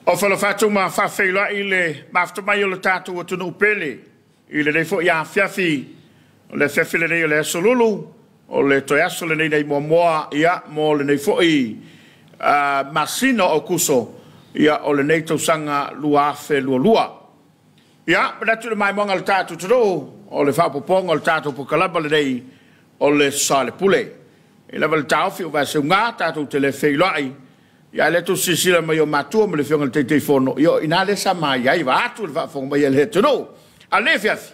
O fala fatu ma fa feila ile mafto mai o le tatu o tunu pele ile le fo ya fiafi le fiafi le solulu o le toyaso le nei moa ia mo le nei fo I masino o kuso ia o le nei tausanga luafe lua ia na tu le mai monga le tatu tro o le fa poponga le tatu po kalaba le nei o le Soalepule ile val taufi o va se nga tatu te le feilai ia le tu sisila mai o matua me le fionga te telefono io ina le sa mai ai va atu va fo mai le tno ale fiafi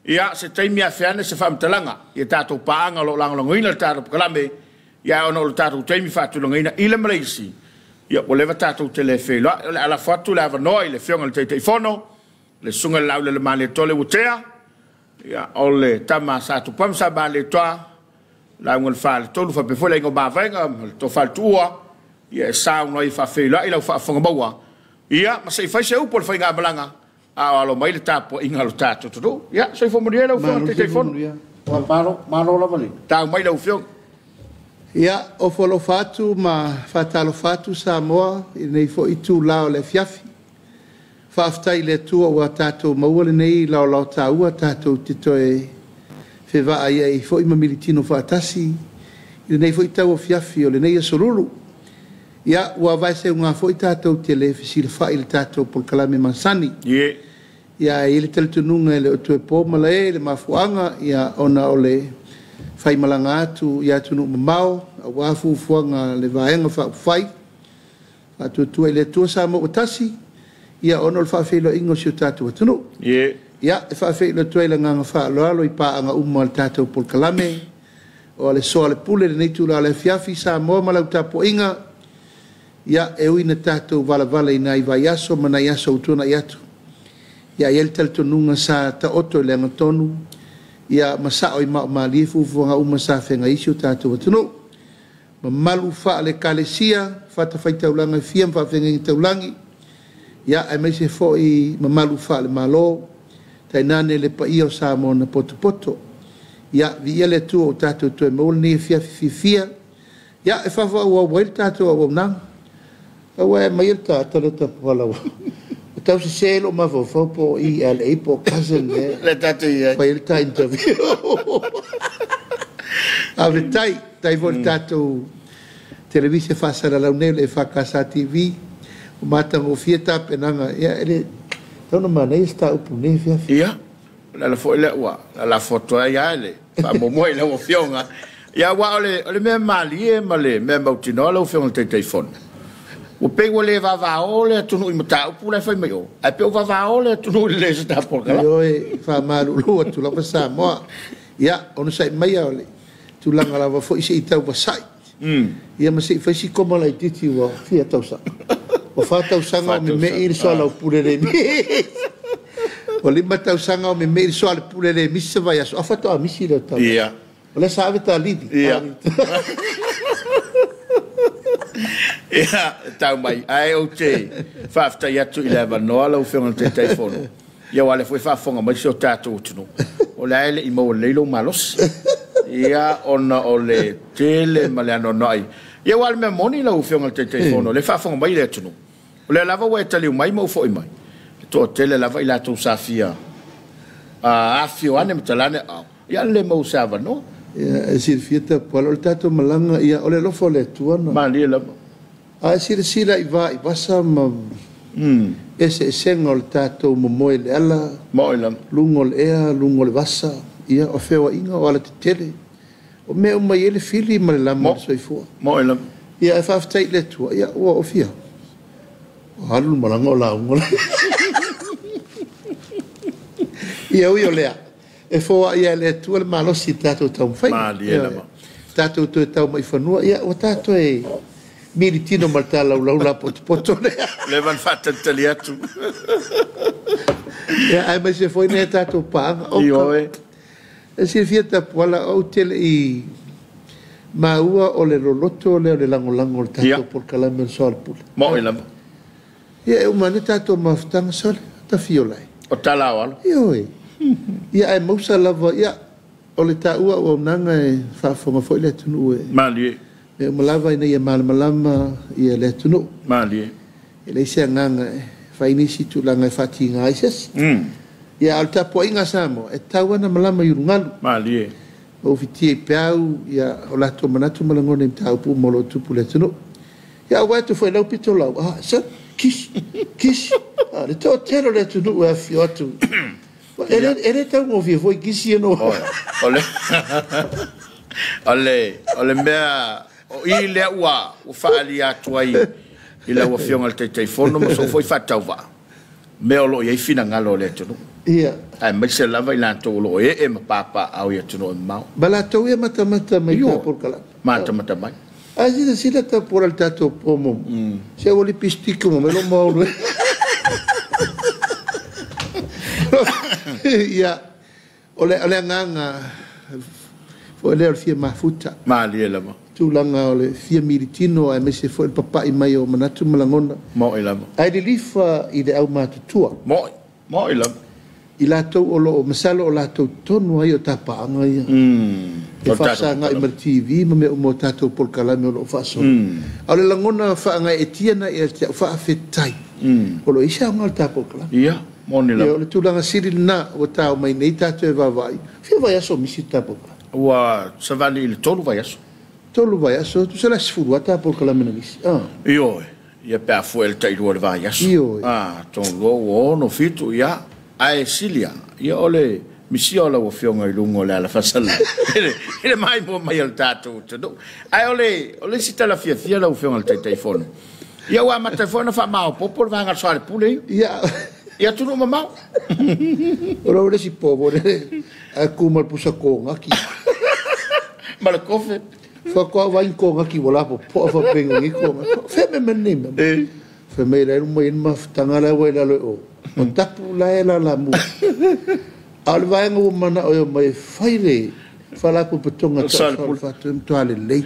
ia se taimi afiane se fam talanga ia tatu paanga lo langoina tatu kalame ia ono lo tatu taimi fatu langoina ile mreisi ia o leva tatu telefelo ala fatu lava noi le fionga te telefono le sunga laule le male tole utea ia ole tama sa tu pam sa ba le toa la ngol fal tolu fa pe fo le ngo ba venga to fal tua ia sa no I fa felo ila fa fonga bawa ia ma se fa se upol fa nga balanga a alo mai le tapo inga lo tato tu ia se fo moriela fo te telefono maro la vale ta mai la ufio ia o folo fatu ma fatalo fatu Samoa nei fo itu lao le fiafi fa aftai le tua wa tato mawole nei lao lao ta ua tato titoe fe va ai ai fo ima militino fa tasi nei fo itau fiafi o le nei solulu ia ua vai se unga fo tato tele fisil fa il tato por kalame mansani ia ile teltununga le o po male le mafuanga ia ona ole fai malanga atu ia tunu mamao wa fu fuanga le vaenga fa fai atu tu ile tu sa mo tasi ia ona fa felo ingo si tatu tunu ia fa felo tu ile nga fa lo I pa anga umal tato por kalame o le Soalepule le nei tu la le fiafi sa mo malau tapo inga ia e uina tato vala ina I vai aso mana aso utuna iatu ia el teltununga sa ta oto le ngatonu ia masao I ma lifu fuanga uma sa fenga isu tato tunu malu fa le kalesia fa ta faita ulanga fiam fa fenga taulangi ia ai mai se fo I malu fa le malo tainane le pa io sa mo na poto ia vi ele tu o tato tu mo ni fia ia e fa wa wel tato o na wa mai tato le wala tau se selo ma fo po I LA po cousin le tato ia pa il ta interview ave tai vol tato televisia fa sala la unele fa casa TV o mata o fieta penanga ia ele tono mana sta upu ne fia ia la fo le wa la foto ia ele fa mo mo le o fionga ia wa ole me mali e male me mautino lo fionga te telefono o pego le va ole tu no imta o pula fa meio a pe va ole tu no le sta por cala yo fa malu lu tu la pasa mo ia ono sai mai ole tu la ngala va fo isi tau va sai ia ma se fa si como la titi wa fia tau sa o fa tau sanga me ir Soalepule le mi o li ma tau sanga me ir Soalepule le mi se va ya so fa to mi si le tau ia ole sa ave ta lidi ia ia tau mai ai o te fa afta ya tu 11 no ala o fionga te telefono ia wale foi fa fonga mai so tato tunu o la ele I mo le lo malos ia ona ole tele maliano noi ia wale me moni la o fionga te telefono le fa fonga mai le tunu o le lava we tali mai mo foi mai to tele lava ila to safia a fio ane mtalane ia le mo sava no ia sirfieta polo tato malanga ia ole lo fole tuana mali la a sila I vasa ma ese sengol tato mo le ala lungol ea lungol vasa ia o fewa inga wala te tele o me mai ele fili ma la mo soifua mo ia e fa tai le tua ia o fia o halu malanga la ngol ia o lea e fo ia le tua le malo si tato tau fai tato to tau mai fanua ia o tato e militino malta la poto le van fatta taliatu ya ai mai se foi ne tato pa io e se fieta pola o tele Maua o le loloto le lango-lango le tato por kalame Soalepule. Mo i lava. Ia e umane tato mafutanga sole, ta fiolai. O tala wala. Ioi. Ia e mausa lava, ia o le taua o nanga e whaafonga fo i le tunu e. Mali. Me umalava ina ia malamalama ia le tunu. Mali. E le isia nganga e whainisi tu langa e whati ngā ises. Ia al tapo inga Samoa, e tauana malama yurungalu. Mali. O fiti e peau, ia o lato manatu malangone im taupu molo tupu le tunu. Ia o waitu foi lau pito lau. Sa, kish. Le tau tero le tunu e a fio atu. Ere tau ngō fia foi kisi eno. Ole mea, o i lea ua, o whaali atua i la ua fionga le teitei fono, ma so foi whatau wa. Mea lo iei fina ngalo le tunu. Ia. Ai, mai se lava i lantou lo e mapapa au ia tunu o mau. Bala tau ia matamata mai tapur kalama. Matamata mai. Ai, sila tapur al tato pomo. Se oli pistiko mo, me lo mauro. Ia, ole nganga, foi le fia mafuta. Mali e lava. Tūlanga o le fia miritino, ai me se foi le papa i mai o manatu malangona. Mo i lava. Ai le lifa i le au matutua. Mo i lava. I lātou o lo masalo o lātou tonu ai o tapaanga ia. E whasanga i mar TV, ma me o mo tātou polkalame o lo whaso. Au le langona whaanga e tiana e te whaafetai. O lo isa o ngal tātou polkalame. Ia, mo ni lava. O le tūlanga siril na o tāo mai nei tātou e wawai. Whia vai aso misi tātou polkalame. Ua, savali i le tolu vai aso. Tolu vai aso, tu sala sifuru a tātou polkalame na misi. Ioe, ia pēr fuel tairua le vai aso. Ioe. Tonu o no fitu, ia. Ai silia ia ole misia ola o fionga i lungo le ala fasala ele mai mo mai al tatu tudo ai ole sita la fia la o fionga al telefono ia wa ma telefono fa mau popol va ngal Soalepule ia tu no mamau ora ole si povore a kuma pusa ko ngaki mal kofe fa ko va in ko ngaki vola po fa pengo ni ko fe me menima fe me era mo in ma tangala wela lo o tapu la la mu al vai ngo mana o mai faile fala po petonga Soalepule fatu toale lei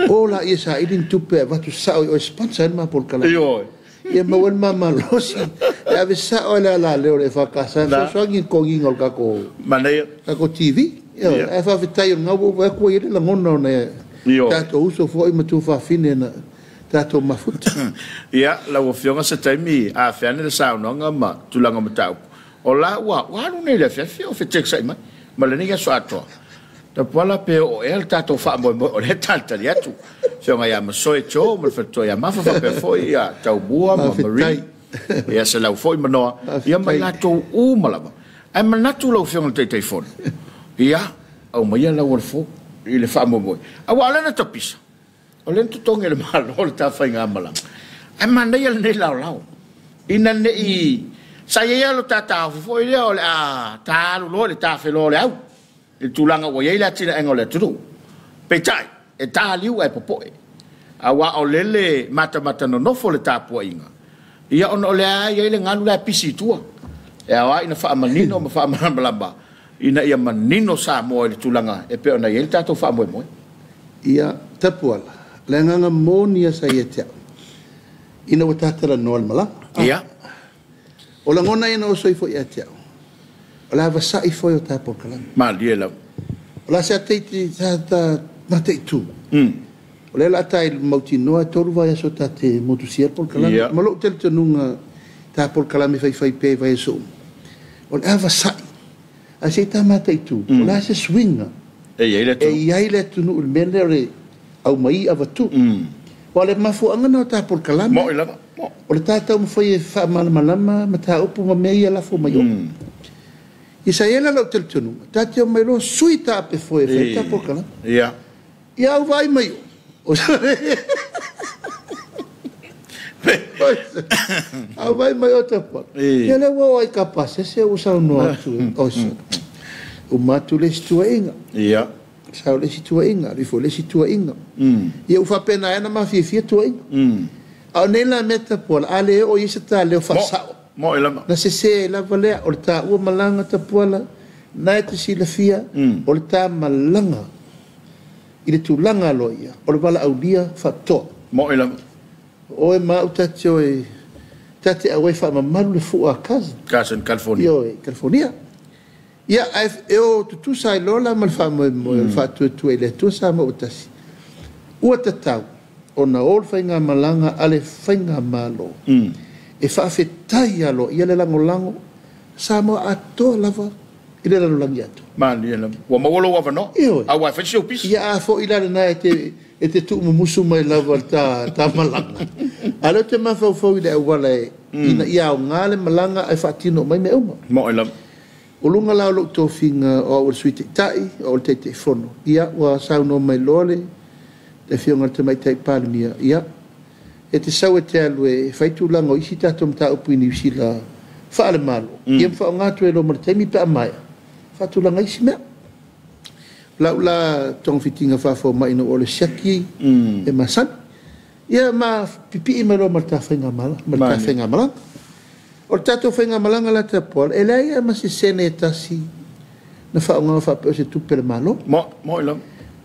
ola isa idin tupe va tu sa o sponsor ma por kala yo e ma wen mama losi e ave sa o la le fa casa so ngi ko ngi ngol ka ko manai ka ko TV yo e fa vitai ngo va ko ile la ngono ne tato uso foi ma tu fa fine na tato mafuta. Ia, la o fionga sa taimi a fiane le saunonga ma tulanga matau. O la wa nu nei le fia o fetek sai mai. Ma le ninga so ato. Ta pala pe o el tato fa mo o le tanta li atu. Fionga ia ma soe cho, ma feto ia ma fa pe foi ia tau bua ma mari. Ia se la foi ma no. Ia ma la to u malava. Ai ma natu la fionga te telefone. Ia, au ma ia la o fo ile fa mo mo. A wala na tapisa. O lento tonga le malo le ta fai ngamala. Ai manda ia le lau. Ina ne i sa ia lo tata fo ile o le a ta lo le ta fe lo le au. Le tulanga o ia la tina engole tu. Petai e ta liu ai popo. A wa o lele mata no fo le ta po inga. Ia on ole ia le ngalu la pisi tua. E wa ina fa manino ma fa malamba. Ina ia manino sa mo le tulanga e pe ona ia ta to fa mo. Ia tapuala. Le nganga monia sa ia te ina o tatara noal mala. Ia. O la ngona ina o soifo ia te o la vasa i foi o tapo kalan. Ma liela. O la sa teiti ta matei tu. O le la tai mauti noa toru vai aso tate motusia por kalan. Ma lo tel tenunga tapo kalan me fai pe vai so. O la vasa a se ta matei tu. O la se swinga. E ia le tu no melere au mai avatu. O le mafu angana o ta por kalama. Mo ila. O le tata mo foi fa malama mata upu ma mei la fo mai. Isa ela lo teltonu. Tati o mai lo suita pe foi ta por kalama. Ia. Ia vai mai. O au vai mai o ta por. Ia le wo ai capaz se usa no atu. O matu le stuenga. Ia. Sao le situa inga, le fo le situa inga. Ia ufa pena ena ma fia tua inga. Au nela meta pola, ale o isa ta leo fasao. Mo ila. Na se la valea, o le ta ua malanga ta pola, na e te si la fia, o le ta malanga. I le tūlanga alo ia. O le wala au lia whatoa. Mo ila. O e mau tate o e tate awai whamamaru le fua cousin. Cousin, California. Io, California. Ia, e o tutu sai lola mal whamoe moe, whatua tu e le tua sa mo utasi. Ua tatau, o na ol whainga malanga ale whainga malo. E whawhetai alo, ia le lango, sa mo atoa lava, i le langolangi ato. Mani ila. Wa mawolo wa vano? Io. Awa whaisi o pisi? Ia, a fo ila na e te tu musu mai lava ta malanga. Alo te mawhau i le awala e, ia o ngale malanga ai whaatino mai me uma. Mo ila. O lunga lao lo to finga o suite tai o te fono. Ia wa sauno mai lole. Te fionga te mai tai palmia. Ia. E te sau e te alu e whaitu langa o isi tato mta upu ini usi la whaale malo. Ia mwha o ngātu e lo mara taimi pa amaya. Whaitu langa isi mea. Lau la tong fitinga whafo mai no ole siaki e masan. Ia ma pipi ima lo mara ta whainga mala. Mara ta whainga mala. O tato whainga malanga la te poal, e lei e masi sene e tasi na whaonga whapeo se tupere malo. Mo ila.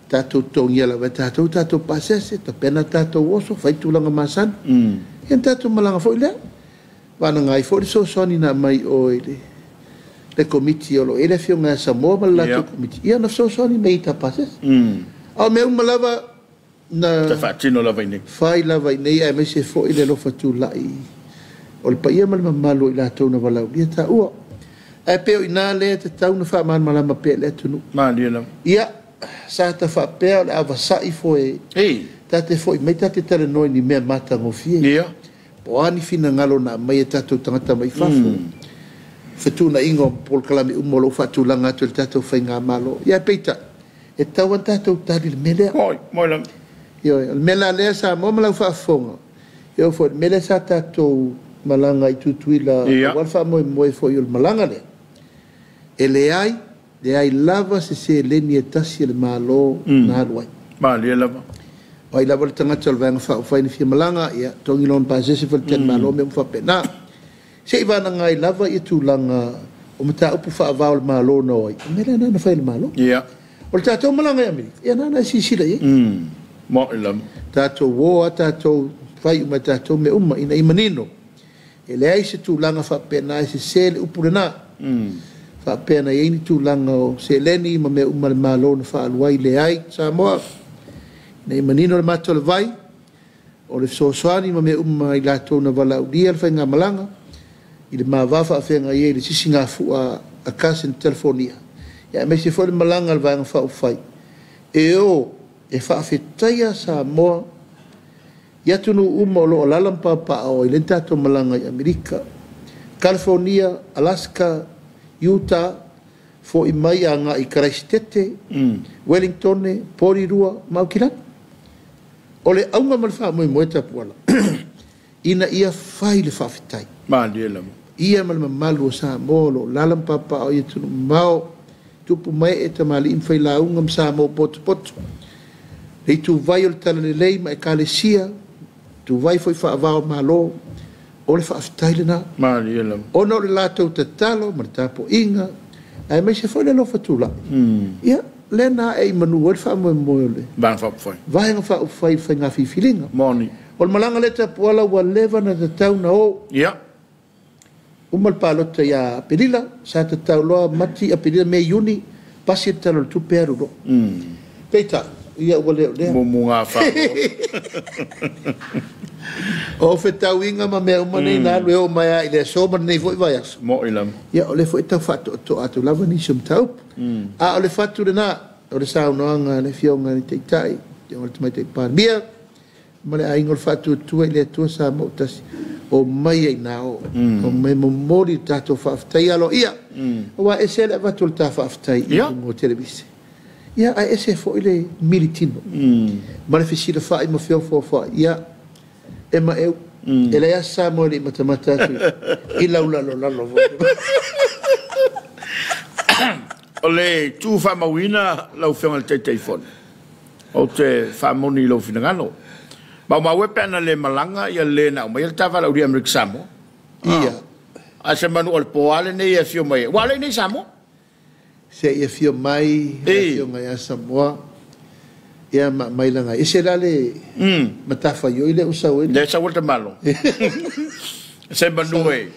Tato tongia la wai tato pasese, ta pena tato oso, whaitulanga masan. Ian tato malanga fo ilea. Wana ngai fo so soni na mai o le komiti o lo ele fionga Samoa malato komiti. Ia na so soni mei ta pasese. Au meu malava na... Ta whaatino lava inei. Whai lava inei, ai mei se fo ile lo fatu lai. O le paia malama malo i la tau na walau lia ta ua. E peo ina lea te tau na wha man malama pea lea tunu. Mani ila. Ia, sa ta wha pea le awasai fo e. Ta te fo i mei ta te tala noi ni mea mata ngofie. Ia. Po ani fina ngalo na mai e tatou tangata mai whafo. Whetu na ingo pol kalami umolo whatu langa atu le tatou whainga malo. Ia peita, e tau an tatou tari le melea. Moi lang. Ia, le mela lea sa mo malau whaafonga. Ia fo le mele sa tatou malanga i tutuila walfa moe fo yul malanga le e le ai lava se leni e tasi le malo na haluai le lava o ai lava le tangata le vanga whaini fia malanga ia tongi lon pa zese fil ten malo me mfa pena se i vana ngai lava i tūlanga o mata upu whaavao le malo na oi mele na whai le malo o le tātou malanga i Amerika ia nana sisila i mo lava tātou woa tātou whai uma tātou me uma ina imanino e le ai se tūlanga whapena e se sele upurena. Whapena e ini tūlanga o se leni ma me umale malo na whaaluai le ai Samoa. Nei manino le mato le vai. O le sosoani ma me umma i lato na wala udia le whainga malanga. I le maa wafa a whenga i e le sisi ngā fua a kasi na telefonia. Ia me se fwole malanga le vanga whaufai. E o e whaafetaia Samoa ia tunu uma o loo lalampa pa o i le tatou malanga i Amerika, California, Alaska, Utah, fo i mai a ngā i Christchurch, Wellington, Porirua, Maukilani. O le aunga malwha moe tapuala. Ina ia whai le whawhitai. Ia malama malu o Samoa lo lalampa pa o i tunu mao, tupu mai e tamali imwhai la unga Samoa potu. Hei tu vai o le tala le lei ma e kalesia, tu vai foi whaavao malo, o le whaafitaile na. O na o le lātou te talo, ma le tāpo inga, ai mai se foi le lofa tūla. Ia, le na e manu o le whaamoe moe le. Vai nga whaafai whai ngā whiwhilinga. O le malanga le tāpo ala ua lewa na te tau na o. Uma le pālota ia perila, sa te tau loa mati a perila me iuni, pasi e talo le tupe aru lo. Peita. Ia ua leo lea. Mumu ngā whao. O whetau inga ma mea umane nā leo mai a i lea soma nei foi vai aso. Mo ilam. Ia o le foi tau whatu to atu lava ni sum tau. A o le whatu le nā, o le sao noanga le fionga ni teitai, te o le tamai tei pārmia, ma le aingo le whatu tua i lea tua sa mo tasi. O mai ai nā o. O mai mo mori tātou whaafitai alo ia. O wa ese le watu le tā whaafitai i mo televisi. Ia ai ese fo ile militino. Ma le fisila fai ma fio fo fa. Ia e ma eu. E le asa mo le matamata tu. I laula lo lalo vo. O le tu fa mawina lau fionga le te telefone. O te fa moni lau finangano. Ma ma wepe ana le malanga ia le na ma ia tava lau di Amerika Samoa. Ia. A se manu o le poale ne ia fio mai. Wale ne Samoa? Se ia fio mai, ia fio ngai a Samoa. Ia mai langa. E se lale matafa yo ile usau. Le sa volta malo. Se banue.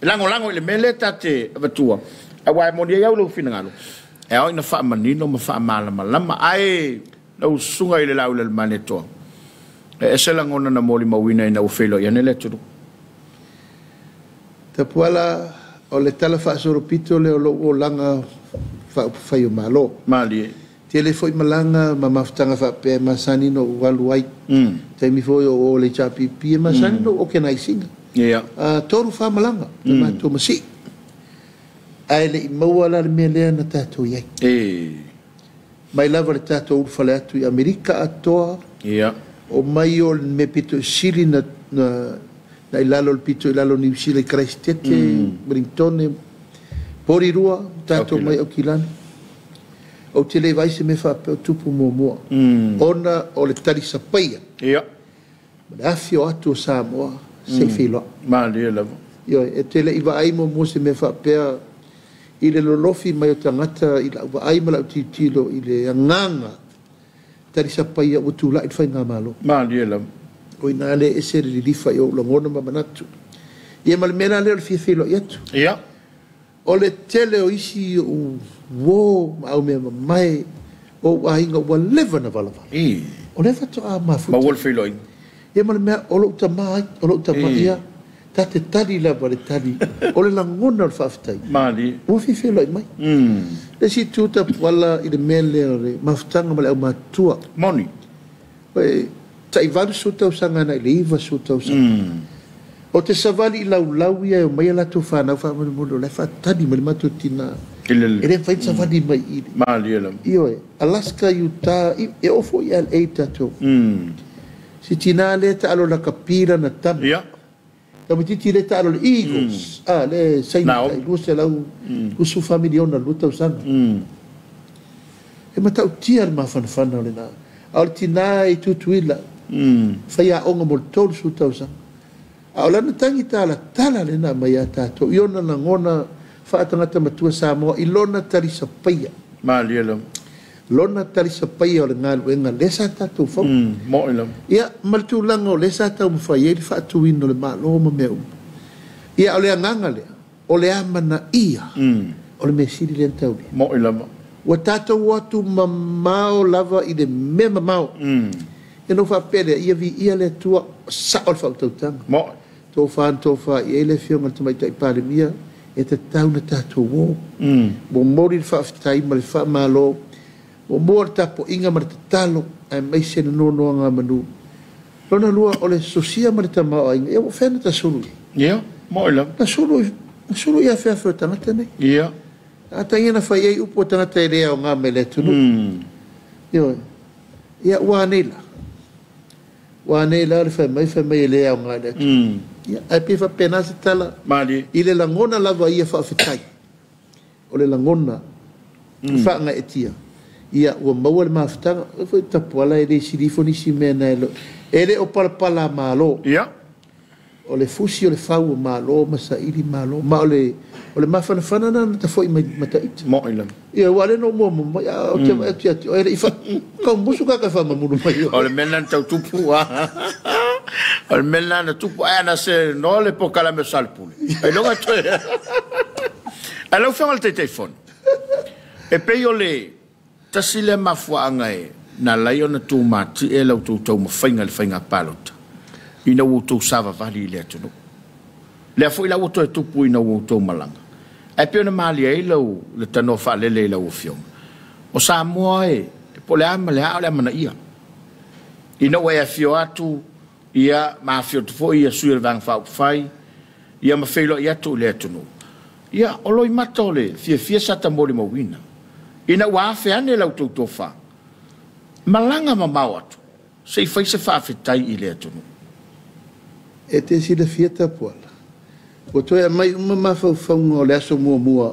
Lango ile mele tate batua. Awa mo dia ya lo fina ngalo. E au ina fa manino ma fa mala malama ai lo sunga ile la ule maneto. E se langona na moli mawina ina ufelo ya nele tudu. Tapuala o le tala fa soropito le o langa fa yo malo. Mali. Tele foi malanga ma maftanga fa pe masani no waluai. Te mi foi o le chapi pi masani no o kenai singa. Yeah. Toru fa malanga. Ma to masi. Ai le mawala le mele na tato ye. Mai lava le tato u fale atu i Amerika atoa. Yeah. O mai o me pito sili na ilalo le pito ilalo ni sili Christchurch, Bringtone, Porirua, tato mai o kilani. O tele vai se me fa pe tupu moa. Ona o le tari sapaia. Yeah. Ma afio atu Samoa se filo. Mali lava. Yo e tele iwa ai mo se me fa pe i le lolofi mai o tangata i la ai mala o titilo i le anganga tari sapaia o tula i whai ngā malo. Mali lava. O ina le e se rilifa i o langona mamanatu. Ia malimena le o le filo i atu. Yeah. O le tele o isi o wo au me mai o ainga wa leva na valavala. O leva to a mafuta. Ma wol filo i. Ia malimena o lo tamai ia ta te tari la vale tari o le langona o le whaftai. Mali. O filo i mai. Le si tuta wala i le mele o le mafutanga male au matua. Moni. Ta i varu suta usanga na i le iwa suta usanga. O te savali i lau ia o mai ala tu whanau whamanu le whatani mali matutina. E le whain savali mai i. Mali elam. Io e. Alaska, Utah, e ofo i LA tato. Si tina le ta alo la kapira na tamu. Ia. Tamititi le ta alo le Eagles. Le saina ta ilu se lau kusu familiona luta usanga. E matau tia le mawhanawhana o le na. Ao le tina i tutuila. Whaia onga mo le tolu suta usanga. A lana tangi tala le na mai a tātou. Iona na ngona whaatangata matua Samoa i lona tarisa paia. Mali elam. Lona tarisa paia o le ngālu e ngā lesa tātou whau. Mo elam. Ia, maritu langa o lesa tātou mwhai e li whaatu ino le mālo ma mea Ia, o le anganga lea. O le amana ia. O le mesiri le antau lea. Mo elam. Wa tātou watu mamao lava i le me mamao. E no whapere, ia vi ia le tua sa o le whautautanga. Mo. Tō wha i ele whionga te mai tai pāremia e te tauna tātou wō. Mo mori le whaafitai ma le wha mālo. Mo mō le tapo inga ma le talo ai mai se no noa ngā manu. Lona lua o le sosia ma le tamao ainga. E o whena ta suru. Ia, mo elam. Na suru ia whea whea tangata nei. Ia. A tangi na whai ei upo tangata e rea o ngā mele tunu. Ia ua neila. Ua neila le whai mai e lea o ngā mele tunu. Ai pifa pena se tala. Mali. I le langona lava ia whaafitai. O le langona. Whaanga e tia. Ia ua maua le maafitanga. Fai tapuala e le sirifo nisi mena e lo. E le o palapala malo. Ia. O le fusi o le whau o malo. Masa iri malo. Ma o le mawhanawhana na ta fo i mataita. Mo ilam. Ia wale no mua mai. O te mai ati ati. O e le ifa. Kau musu kaka whamamunu mai. O le mena tau tupu wa. O le mena na tupu ana se no le pokala me Soalepule. Ai longa toe. Ai lau whangal te telefone. E pei o le tasile mafuanga e na lai ona tū mati e lau tū tau mawhainga le whainga palota. Ina tū sava vali le atunu. Le afu ila uto e tupu ina tū malanga. Ai pei ona maali e lau le tano whaalele lau uwhionga. O Samoa e po le ama le hao le ama na ia. Ina ua e fio atu ia mafio tufo ia sui le vang whai. Ia mawhailo i atu le atunu. Ia oloi mata o le fia sata mori mawina. Ina ua afe ane lau tū wha. Malanga mamau atu. Sei whai se whaafetai i le atunu. E te si le fieta puala. O toi a mai mawhauwhaunga o le aso mua.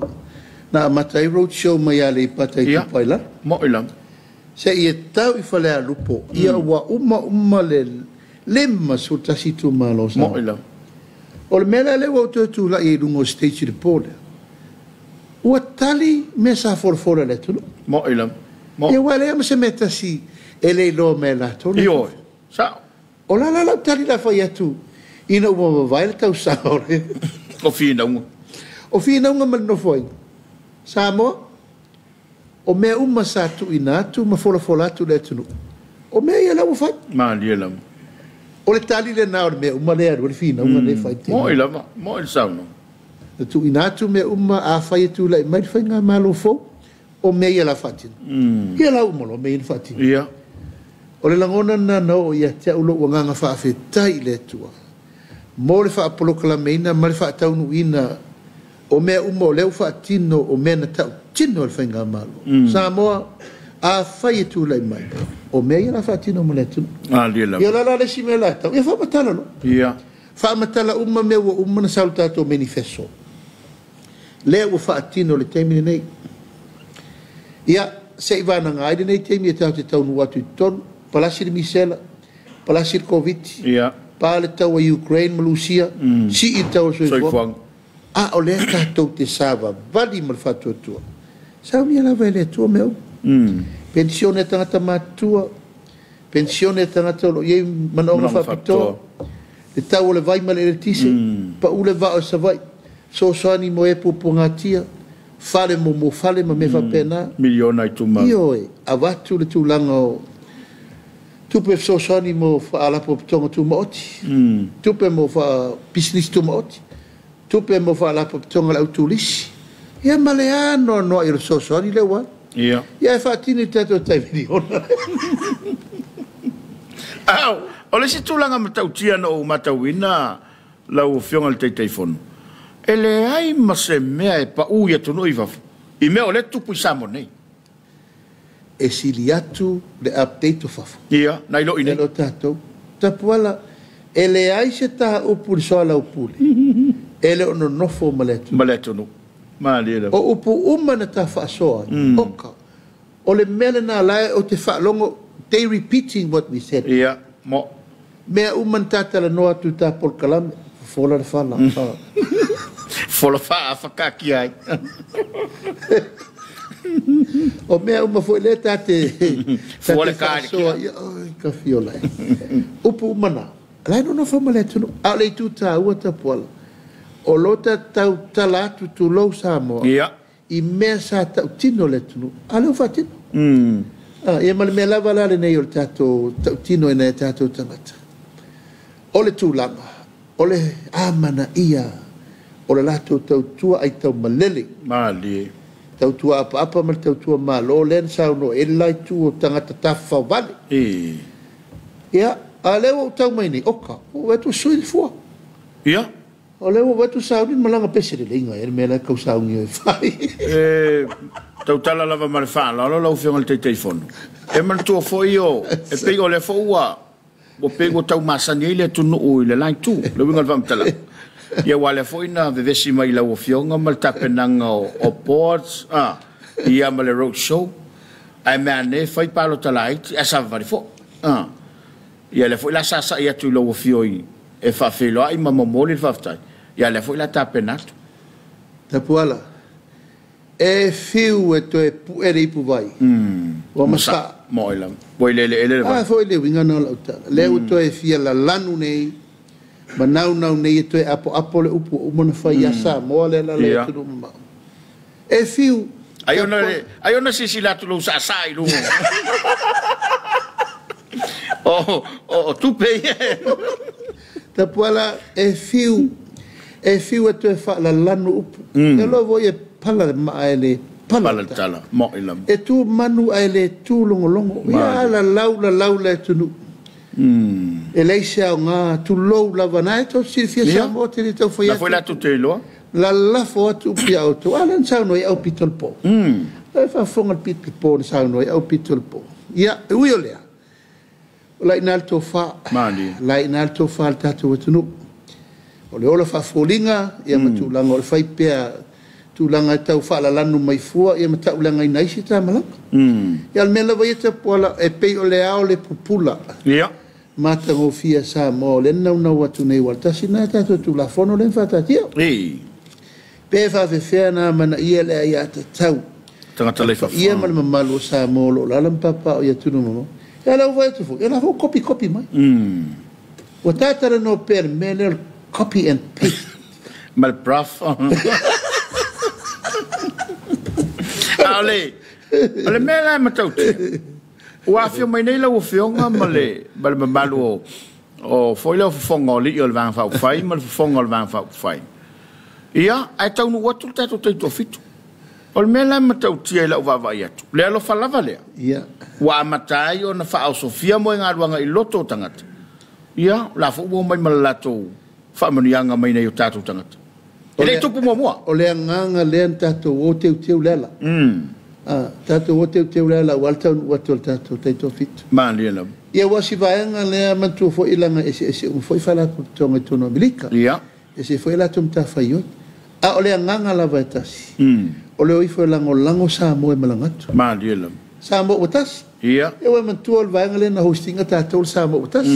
Na matai roadshow mai ale i pata i tupaila. Mo ilam. Se i e tau i whale a lupo. Ia ua uma le lema so tasi tu malo sa. Mo ilam. O le mele le wau tu la i lungo stage de pole. Ua tali me sa forfora le tunu. Mo ilam. Ia wale ama se meta si ele lo me la tole Io, sa. o la tali la fa tu ina uma vai le tau sa ore O fina un. o fina un mal no foi Samoa o me uma sa tu ina tu ma fola tu le tu o me ia la u fa Ma li la. o le tali le na o me uma le o le fina un le fa te Mo ila, mo il sauno. tu ina tu me uma a fa tu le mai fa nga malo fo o me ia la fa ti ia la uma lo me il fa ti Ia. o le langona na no ia te ulo nga fa fe tai le tua mo le fa proclamena ma le fa taunu ina o me uma le fa tino o me na tau tino le fa nga malo Samoa a fai tu le mai o me ia la fa tino mo le tu Li la. ia la le si me la tau ia fa matala no Ia. fa matala uma me o uma na salta to manifesto le o fa tino le temi nei ia se va na ngai nei temi tau te tau no atu ton palasi de misela palasi de covid Ia. pa le tau a Ukraine malusia si i tau so Soifang. a o le ka tau te sava vali mal fatu tua sa mi la vele tua meu pensione tangata matua pensione tangata lo ye manonga fa pito le tau le vai mal le tise pa ule va o sa vai so sani mo e pupungatia fale mo fale ma me fa pena Miliona i tuma. io e avatu le tulanga tu pe so sani mo fa ala po tonga tu moti tu pe mo fa business tu moti tu pe mo fa ala po tonga la utulis ia maleano no ir so sani le wa Ia. ia fa tini tato tai miliona Au, o le si tūlanga matautia no matauina lau fionga le teiteifonu. E le ai ma se mea e pa ui atu no i wafu. I mea o le tupu i samo nei. e siliatu le update of fafu Ia, nai lo ine. lo tato tapuala ele ai se ta upu so la upu ele ono no fo maletu Maletu no. Ma le le. o upu uma na ta fa so oka o le mele na lai o te fa longo they repeating what we said Ia, mo. me uma tata la no atu ta por kalam fola le fala Fola faa whakaki ai. o me uma foi le tate Fola kāri so ka fiola upu uma na lai no fo maletu no a le tu ta o ta pola o lota tau talatu tu lo Samoa Ia. i mea sa tau tino le tunu ale o fa tino ia ma le mea lava la le nei o le tato tau tino e nei tato tangata o le tūlanga o le amana ia o le lato tau tua ai tau malele Ma le. tau tua apa ma le tau tua malo len sauno e lai tu o tangata tafa vale ia a leo o tau mai ni oka o etu sui fua Ia. o leo o etu sauni malanga pese le inga e me la kau sauni o fai Tau tala lava ma le wha, lalo lau fionga le teiteifonu. E man tua foi o, e pego le fo ua, o pego tau masani e le tunu ui le lai tu, le winga le vamtala. Ia wale foi na vevesi mai lau o fionga ma le tapenanga o boards, ia ma le road show, ai mea ne fai palo tala iti, e sa vari fo. Ia le foi la sasa ia tu lau o fioi, e fa felo ai ma momoli le faftai. Ia le foi la tapenatu. tapuala e fiu e to e pu ere ipu vai o masa mo ila boy le foi le winga no la uta le to e fia la lanu nei manau nau nei to e apo le upu o mona fai asa mo le la le tu ma e fiu ayona sisi la tu lo sa sai lu oh tu pe tapuala e fiu e to e fa la lanu upu e lo voi pala ma ele pala tala mo ila e tu manu ele tu longo ya la lau le tu e lei sa nga tu lo la vana to si fia sa mo te to foi la foi la tu te lo la fo tu pia auto alan sa no e au pitol po e fa fonga pitol po sa no e au pitol po ya ui ole la inalto fa mali la inalto fa tatu tu o le ola fa folinga ia matu langa o fai pea tu langa tau fa la lanu mai fua ia mata langa ina isi ta malaka ia al mela vai te pola e pe o le ao le pupula ia mata ngo fia sa mo le na watu nei walta sina ta tu la fono le fata tia pe fa fe fena mana ia le ia ta tau tanga tale fa ia mal malu sa mo lo la lam papa ia tu no mo Ela vai tu, ela vai copy mai. O tata no permane copy and paste. Mal prof. Ale mela matauti. Wa fio mai nei la o fio nga male bal balu o foi lo fongo li yo van fa fai mal fongo van fa fai. Ia ai tau no watu tato te to fitu. O mela matauti la va va ya. Le lo fa lava le. Ia. Wa matai o na fa o Sofia mo nga ruanga I loto tangata. Ia la fo mo mai malato fa manianga mai nei o tato tangata. Ele tupu mo. O le nganga le tato o te lela. Tato o te lela walta watu tato te to fitu. Maliela. Ia wasi vaenga le mantu fo ilanga ese foi fala tonga tono Amerika. Ia. Ese foi la tumta fayo. O le nganga la vaitasi. O le foi lango Samoa malangatu. Maliela. Samoa utas. Ia. E wa mantu o vaenga le na hostinga tato Samoa utas.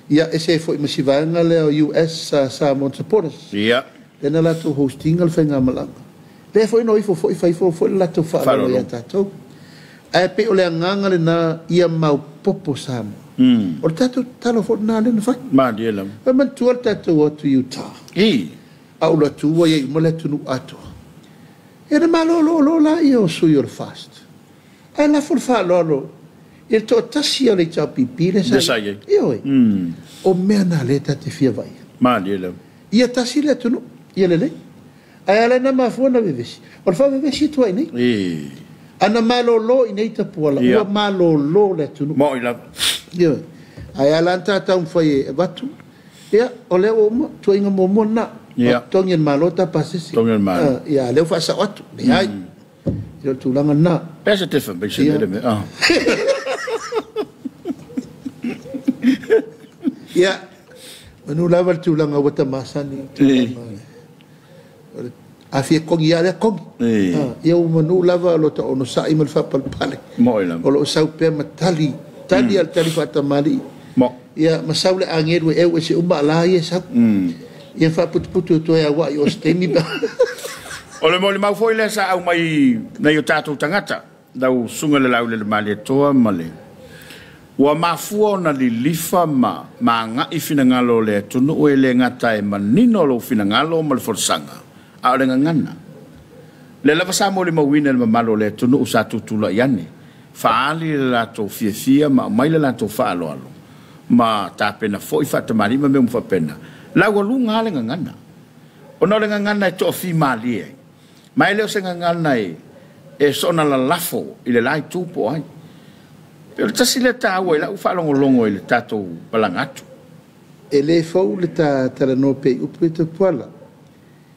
Ia ese foi masi vaenga le o US Samoa supporters. Ia. Ena la tu hostinga le fenga malanga. Le foi no ifo foi la tu fa la tato. Ai pe o le nganga le na ia mau popo Samoa. O tato talo fo na le fa. Maliela. E mantu o tato o tu Utah. Au la tua ye mole tunu ato. Era malo lo la io su your fast. Ai la fa lo. Il to tassia le cha pipire sa. Io. O mena le tate fia vai. Maliela. Ia tassi le tunu. Ia le. Ai ala na mafona vevesi. O fa vevesi tu ai nei. Ana malo lo inei tapuala. O malo lo le tunu. Mo ila. Io. Ai ala tata un foi vatu. Ia o le o tu inga mo na. Tongen malota pasisi. Tongen mal. Ya, leu fa sa watu. Ai. Yo tulanga na. Pesa te fa bese me. Ya. Manu lava tulanga wata masani. Afia kong ya le kong. Ya manu lava lo ta ono sa imal fa palpale. Mo ila. O lo sau pe matali. Tali al tali fa tamali. Mo. Ya masaule angeru e se umba la ye sa. Ia fa putu to ya wa yo stemi ba. Ole mo le mau foi le sa au mai na yo tatou tangata. Dau sunga le lau le male toa male. Wa mafua na li lifa ma nga ifina ngalo le tunu o ele ngata e manino lo fina ngalo mal forsanga. A ole ngana. Le lava sa mo le mawina le malo le tunu usa tutula yane. Faali la to fia ma mai la to fa alo. Ma ta pena foi fa tamari ma me fa pena. La walunga le ngana. Ona le ngana e to fi mali. Mai le se ngana e sona la lafo ile lai tupo ai. Pero tasi le tawa la ufa longo ile tato balangatu. Ele fo le ta no pe upito pola.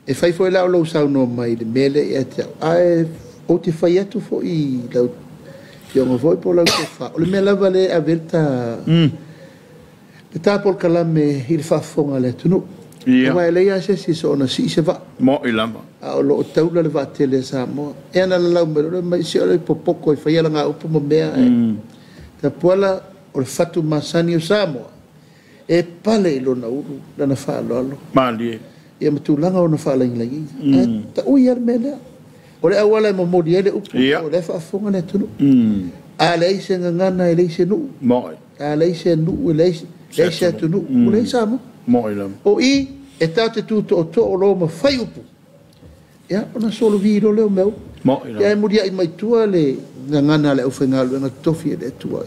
E fai foi la lo sa no mai le mele e te ai o te fai atu fo I la yo mo voi pola te fa. O le mela vale averta. Le tapol kalame il fa fonga le tunu. Ma le ya se si so na si se va. Mo ilama. A lo taula le va tele Samoa. E ana la me mai se le popoko e fai la nga upo mo mea. Ta pola o le fatu masani o Samoa. E pale lo na uru la na fa lo. Mali. E matulanga o na fa la ngi. Ta u yer mele. O le awala mo modi ele upo o le fa fonga le tunu. A le se ngana e le se nu. Mo. A le se nu e le Leisa tunu, mulei Samoa. Mo ilam. O I, e tate tu to o lo ma fai upu. Ya, ona solo viro leo meu. Mo ilam. Ya, muria I mai tua le ngana le ufengalu, na tofi le tua.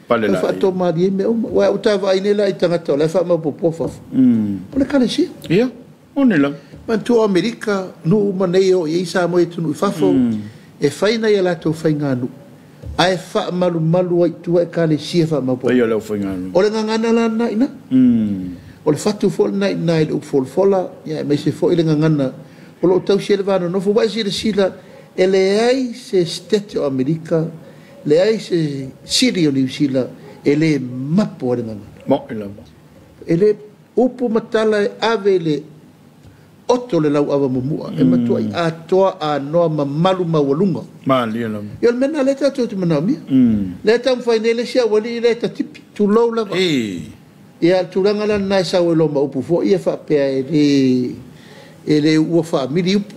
Pale la. Fa to ma di meu, wa utava I nela I tangata, le fa ma popofa. O le kale si. Ia, o nilam. Man tu Amerika, nu maneo, I Samoa tunu fafo, e fai na ia la to fai nganu. Ai fa malu ai tu e kale si fa ma po. Ai le fingano. O le ngana la na ina. O le fatu fol na le fol fola, ya me se fo ile ngana. O lo tau se levano no fo vai se sila ele ai se state o America, le ai se Sirio New Zealand, ele mapo le ngana. Mo ile. Ele upu matala avele oto le lau ava mumua e matua I atoa a noa mamalu mawalunga. Mali ela. Yo mena leta to te manami. Leta mfainele sia wali leta tipi tu low lava. Ia tulanga la nai sa welo ma upu fo ia fa pe ele ua famili upu.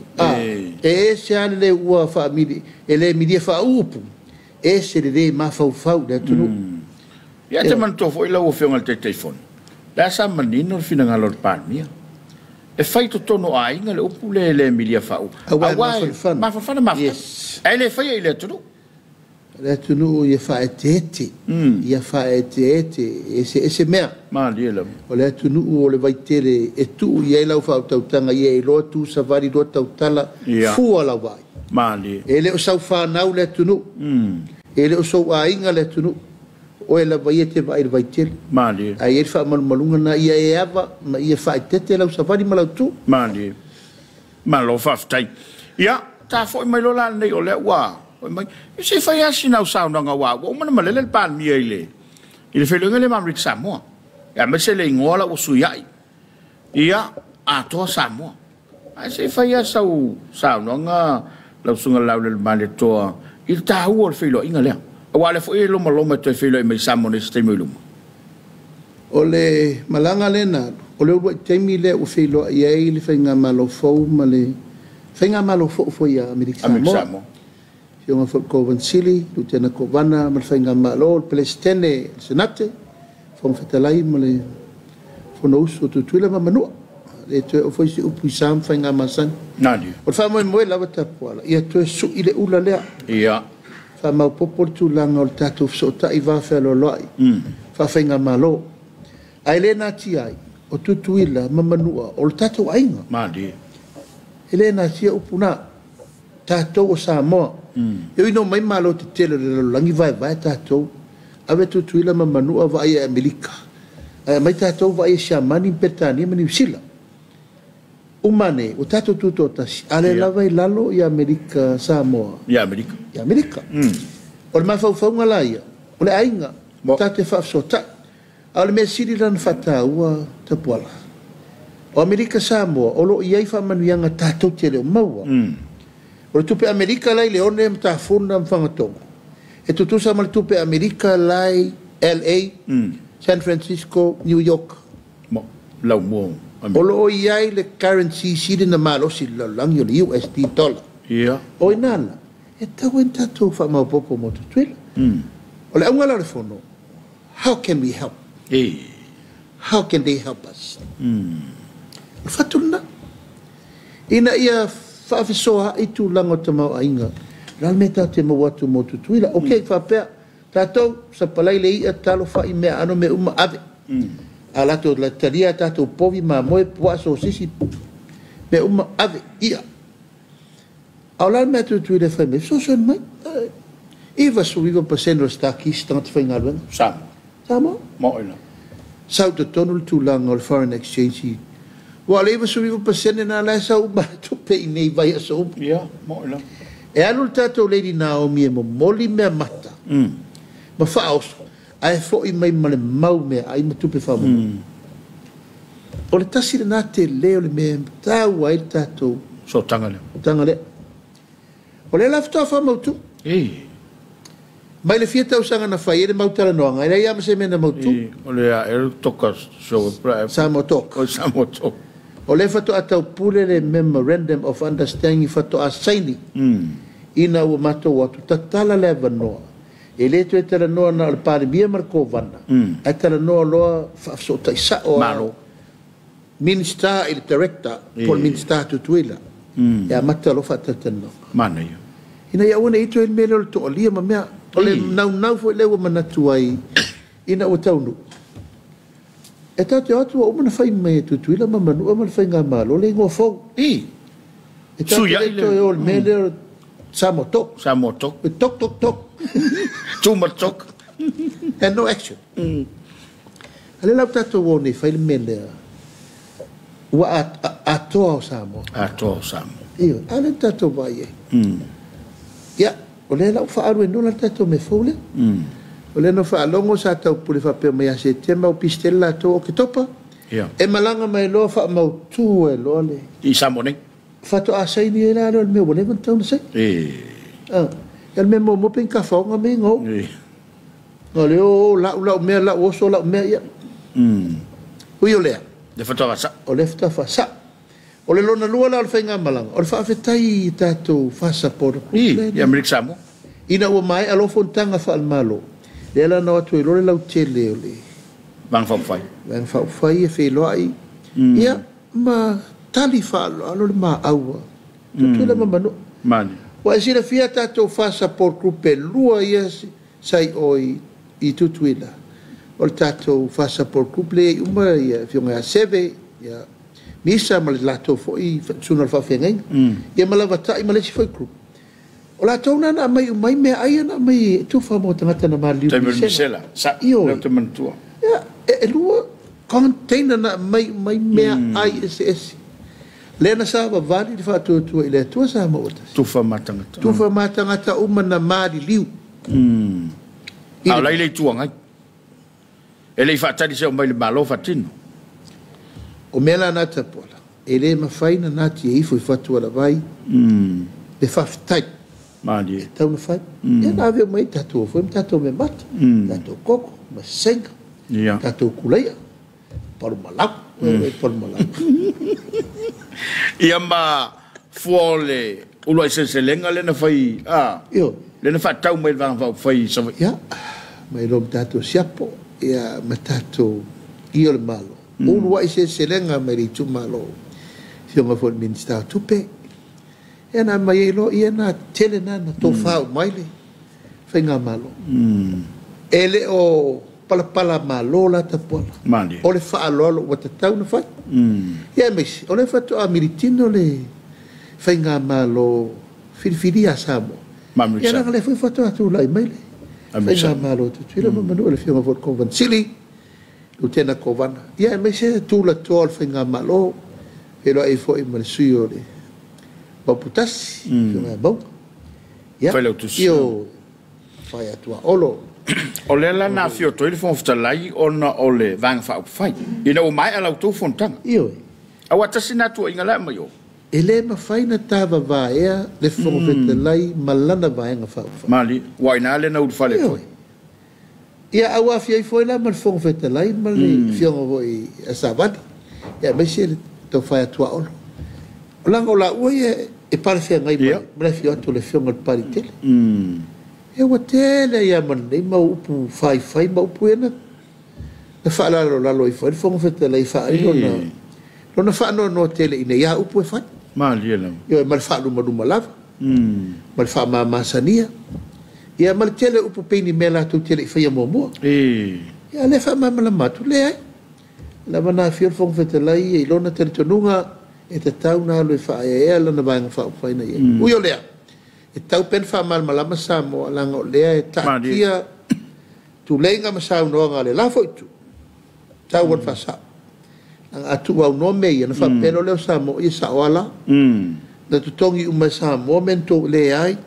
E se ale le ua famili ele mi dia fa upu. e se le ma fau le tunu ia te man tofo ila o fionga te telefon la sa manino fina ngalo pania e fai to tono ai ngale o pule le milia fau ma fa ma ele fai ile tunu le tunu ia fa etete ia fa etete ese mea ma liela o le tunu o le vaitere e tu ia lau fa tautanga ia lo tu savari do tautala fu ala vai ma li ele o sau fa nau le tunu ele o sau ainga le tunu o ela vai te vai vaitere ma li ai ele fa malunga na ia e ava ma ia fa etete lau savari malau tu ma li ma lo fa tai ia ta foi mai lo la nei o le wa mai se fai asi na usau na wa o mana malele pan mi ile felo ngale mamrik Samoa ya me se le ngola o suyai ia a to Samoa ai se fai asau sau no nga la sunga la le male to il ta o felo ingale wa le fo lo malo to felo me Samoa ne ste me o le malanga lena o le te mi le o felo ia ile fenga malo fo male fenga malo fo ia Amerika Samoa Yung Kovansili, Lieutenant Kovana, Malfenga Malo, Palestine, Senate, from Fatalai, Male, Fonos, to Twila Mamanu, it foi Upisam, Fenga Masan. Nadi. But Famo Muela Tapuala, yet to su ile Ulala. Yeah. Fama Popol to Lang or Tatu Sota Iva Fellow Loi, Fafenga Malo. Ailena Tiai, or Tutuila, Mamanua, or Tatu Ainga. Madi. Elena Tia Upuna, Tato o Samoa. Eu não mai malo te tele langi vai tato ave tu tuila mamanu ava ia Amerika mai tato vai shamani petani mani sila umane o tato tuto tas ale la vai lalo ia Amerika Samoa ia Amerika o ma fa ngala ia o le ainga tate fa sota ale me sili lan fata ua tapola o Amerika Samoa o lo ia fa manu yanga tato tele o maua o le tupe Amerika lai leone mtafuna mfangatongo. E tutusa mal tupe Amerika lai LA, San Francisco, New York. Mo, lau mo. O lo iai le currency siri na malo si lang yo le USD dollar. Yeah. O inala. E tau en tatu fa maupopo mo tutuila. O le aungala le fono. How can we help? How can they help us? Fatuna. Ina ia fa'afisoa i tulaga o tamau aiga lalmeta te mauatu mo tutuila okay fa'apea tatou sa palai le ia talo fa'i mea ano me uma ave a latou la talia tatou povi mamoe pua'a sosisi me uma ave ia ao lalmea tutuila fai me soson mai iva suiva paseno stakisi tagata faigaluega Samoa mo'ina sautotonu le tulaga o le foreign exchange wa le va subi pa sene na la sa uba to pe nei vai so ya mo la e alu tato lady Naomi mo moli me mata ma fa os ai fo i mai male mau me ai mo tupe fa mo o le tasi na te leo le me ta wai tato so tangale o le lafto fa mo tu mai le fieta usanga na fai le mau tala no nga ia me se me na mo tu o le el toka so Samoa talk o le fato atau pule le memorandum of understanding fato asaini ina o mato watu tatala le vanoa e le tu etala noa na le pare bia marko vana etala noa loa so taisa o malo minister il director por minister tutuila ya mata lo fatatano mana yo ina ya una ito el melo to lia ma mea ole nau fo le o manatu ai ina o taunu e tatu atu o mana fai me tutuila ma manu o mana fai ngā malo le ngō fau e tatu eto e o le mele Samoa tok tok too much talk and no action ale lau tatu o ne fai le mele wa atoa o Samoa iyo ale tatu vai ya o le lau whaaru e nula tatu me fau le o le no whaalongo sa tau pule whapea mai a se te mau pistela to o ke topa e malanga mai loa wha mau tu e loa le i Samoa whato a saini e la loa le mea wane man tau na sai el me mo pen ka whaonga me ngō ngā le o lau mea lau oso lau mea ia hui o lea le whato a sa o le whato a sa o le lona lua la o le whainga malanga o le whaafetai tatou whasaporo i Amerika Samoa ina ua mai alo fontanga fa almalo le la no tu lo la tele le bang fa fai e fe loi ia ma tali fa alo ma aua tu le mano mani wa sira fia tato fa support group lua ia sai oi I tutuila o tato fa support group le uma ia fionga seve ia misa ma la to foi suna fa fenga ia malava tai ma le foi group o la tona na mai me ai na mai tu fa mo tanga na mali misela sa io te mantua ia e lua container na mai me ai ss le na sa va vali di fa tu ile tu sa mo tu fa matanga uma na mali liu au lai le tuanga ele fa tadi se o mai le malo fatino o mela na tapola ele ma faina na ti e foi fatu ala vai le fa tai mali tau na fai e na ave mai tatu foi tatu me mat tatu koko ma senga tatu kulaya por malau ia ma fuole ulo se lenga le na fai io le na fa tau mai va fai so ia mai rom tatu siapo ia ma tatu io le malo ulo se lenga mai tu malo fionga for minister tupe e na mai lo ia na tele na to fa mai le fai nga malo ele o pala malo la tapola mali o le fa lo o tau na fai ia mes o le fa to amiritino le fai nga malo firia samo ia na le foi foto atu lai mai le fai nga malo tu tira manu le fionga for convansili o tena kovana ia mes tu la tol fai nga malo e lo ai foi mal suio le ba putas fionga bom ia fai lo tu io fai atu olo o le la na fio to il fon ftalai ona ole vang fa fai ina o mai ala to fontanga io awa tasina tu ingala mai o ele ma fai na tava va ea le fon ftalai malana va nga fa mali waina le na u fale foi ia awa fia foi la mal fon ftalai mal fio voi asabati ia mesel to fai atu olo langa la o e parfia ngai ma fio to le fio ngal paritele e wa tele ia man nei ma upu fai ma upu ena na fa la lo i foi fo fete lei fa i no fa no tele ina ia upu e fa ma liela io mal fa lu lava mal fa ma sania ia mal tele upu pe ni mela tu tele fa ia mo ia le fa ma la matu le ai la bana fio fo fete lei i lona tele tonunga e te tau na lo fa ia la na ba fa fa ina ia u yo le e tau pen fa mal malama Samoa langa o lea e takia tu lenga masau noanga le la foi tu tau wat fa sa langa atu au no mei na fa pelo leo Samoa i sa wala na tu tongi uma Samoa mento le ai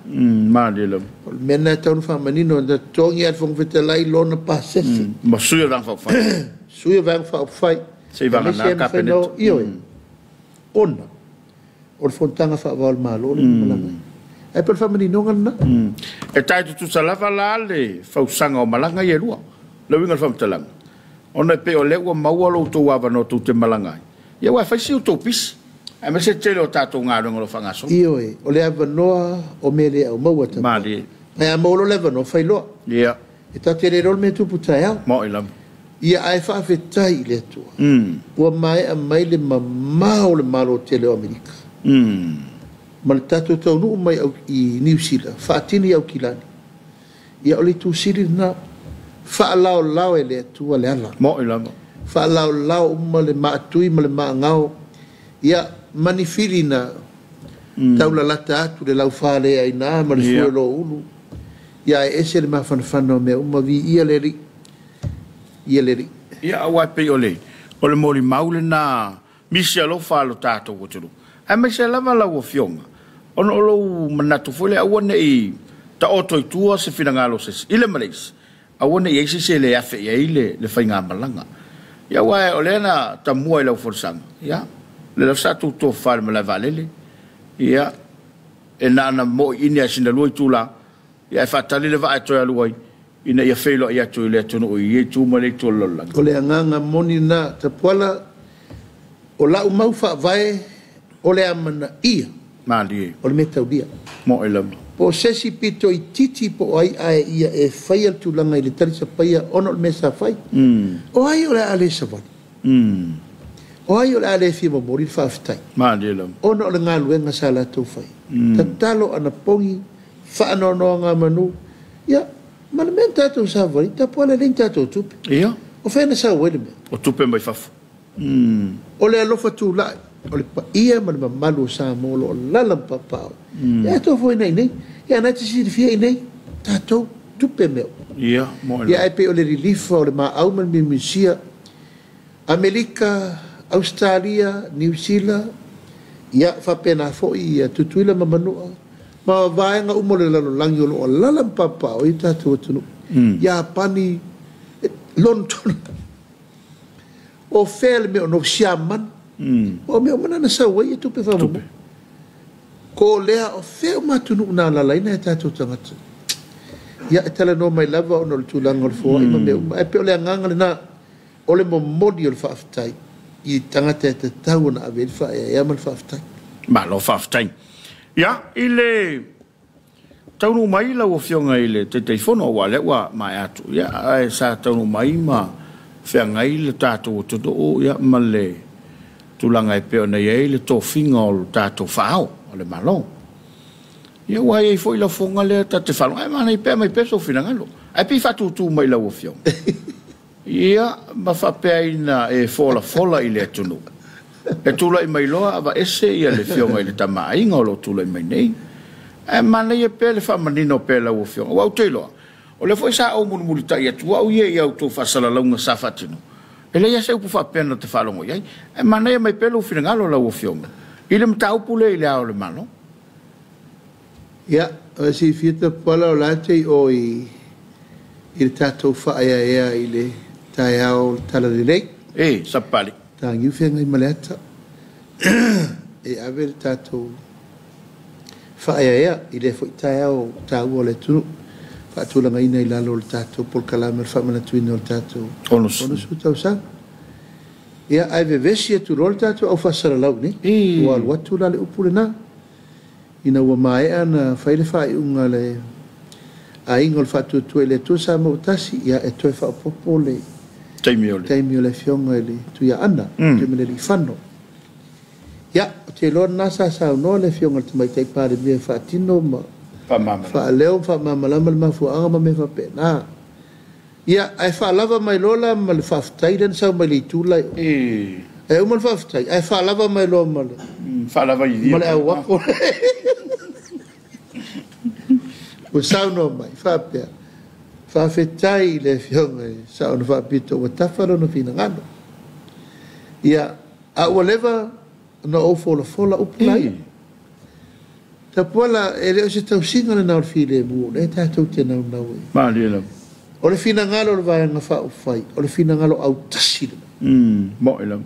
ma le lo mena tau fa manino na tongi at fong vetelai lona pa sesi ma suia vang fa fai suia vang fa fai se vang na kapenet io ona o fontanga fa val malo le malanga e per fammi no ngana e tai tu salava la le fausanga o malanga ye lua le winga fam talang ona pe o le wa mawalo to wa no tu te malanga ye wa fa si to pis e me se tele o tato ngado ngolo fanga so io o le ava no o mele o mawata mali e a molo le no fa lo ia e ta tere rol me tu putai mo ilam ia ai fa fetai le tu o mai a mai le mamao le malo tele o amerika mal tatu tau nu mai au i New Zealand faatini au kilani ia oli tu siri na fa lao ele tu ale ala mo ila fa lao mal ma tui mal ma ngao ia manifili na tau la lata tu le lau fa le ai na mal fuelo ulu ia ese le ma fan no me uma vi ia le ia wa pe ole moli maule na misialo fa lo tato wo tu ai me se lava la wo fionga ono lo manatu fole awone i ta oto tua se finangalo se ile malis awone i se le afe ile le fainga malanga ya wa olena ta mua ile forsang ya le sa tu to fal me la valele ya enana mo inia sina lo tula ya fatali le va to ya lo ina ya felo ya to le to no i tu mo le to lo la ole nganga moni na ta pola o la mau fa vai ole amana ia mali o le metau dia mo ele Po sesi pito I titi po ai ia e whai al tūlanga I le tari sa paia ono le mesa whai. O ai o le ale sa wani. O ai o le ale fia mamori le whaafitai. Ono le ngā luenga sa la tau whai. Ta talo ana pongi, whaanonoa ngā manu. Ia, mana mea tātou sa wani, ta pua le ling tātou tupe. Ia. O whaina sa wele mea. O tupe mai whafu. O le alofa tū lai. O le pa ia mana malu sa molo o lalam papao. Ia tō fwoi nei nei. Ia nai te siri fia I nei. Tātou tupe meo. Ia, moe. Ia ai pe o le rilifa o le maa au man mimisia. Amerika, Australia, New Zealand. Ia whapena fwoi ia tutuila mamanua. Ma vaenga umo le lalo langi o lo lalam papao. I tātou atunu. Ia pani London. O whele meo no siaman. O meo manana sa wai e tupe whamamu. Ko lea o wheo matunu na lalaina e tātou tangata. Ia e tala no mai lava o no le tūlanga o le fua ima meo. E peo lea nganga le na o le momodi o le whaafitai. I tangata e te tau na awe le wha e ama le whaafitai. Ma lo whaafitai. Ia, I le taunu mai la o whionga I le te teifono wa le wa mai atu. Ia, ai sa taunu mai ma whianga I le tātou o toto o ia ma le tūlanga e peo nei e le tō whinga o tātou whao, o le malong. Ia wai e fwoi la whonga le ta te whalong, ai mana I pēr mai peso whinangalo. Ai pi whatūtū mai la o whiong. Ia, ma whapea ina e whola I le atunu. E tūla I mai loa, awa ese ia le whionga I le tama ainga o lo tūla I mai nei. Ai mana I e pēr le whamanino pēr la o whionga. Wau te loa. O le fwoi sa au munu ta ia tua, au ia au tō whasala launga sa whatinu. Ele ia seu pufa pena te whalongo iai. E mana ia mai pelo whingalo la o whionga. I le mtaupule I le ao le malo. Ia, o si fita pala o late o I le tātou whaaya ea I le tai ao tala rirei. E, sapali. Tā ngiu whenga I maleata. E ave le tātou whaaya ea I le fwoi tai ao tāu o le tunu. Whaatulanga ina I lalo le tātou polkalama le whamanatuina o le tātou. Onosu. Onosu tau sa. Ia ai vevesi e tu rol tātou au whasara lau ni. Ua watu la le upule na. Ina ua maea na whaile whai unga le a ingo le whatu tue le tu sa mo tasi. Ia e toi whaopopo le Taimio le. Taimio le fionga le tuia ana. Tuia le li whano. Ia, o te lor nasa sa unoa le fionga le tamai taipare mea whaatino ma fa leo fa mamalama le mafuanga ma me fa pena. Ia ai fa lava mai lola ma le whaftai den sa mai le tūlai. E uma le whaftai. Ai fa lava mai lola ma le. Fa lava I dia. Ma le au wako. O sauno mai, fa pea. Fa fetai le fionga sauno fa pito o tafaro no fina ngano. Ia a ua leva na o fola upulai. Ta pola e leo se tau singa na nao file mu, ne tātou te nao nao e. Ma lila. O le fina ngalo le vai nga wha whai, o le fina ngalo au tasi na. Mo ilam.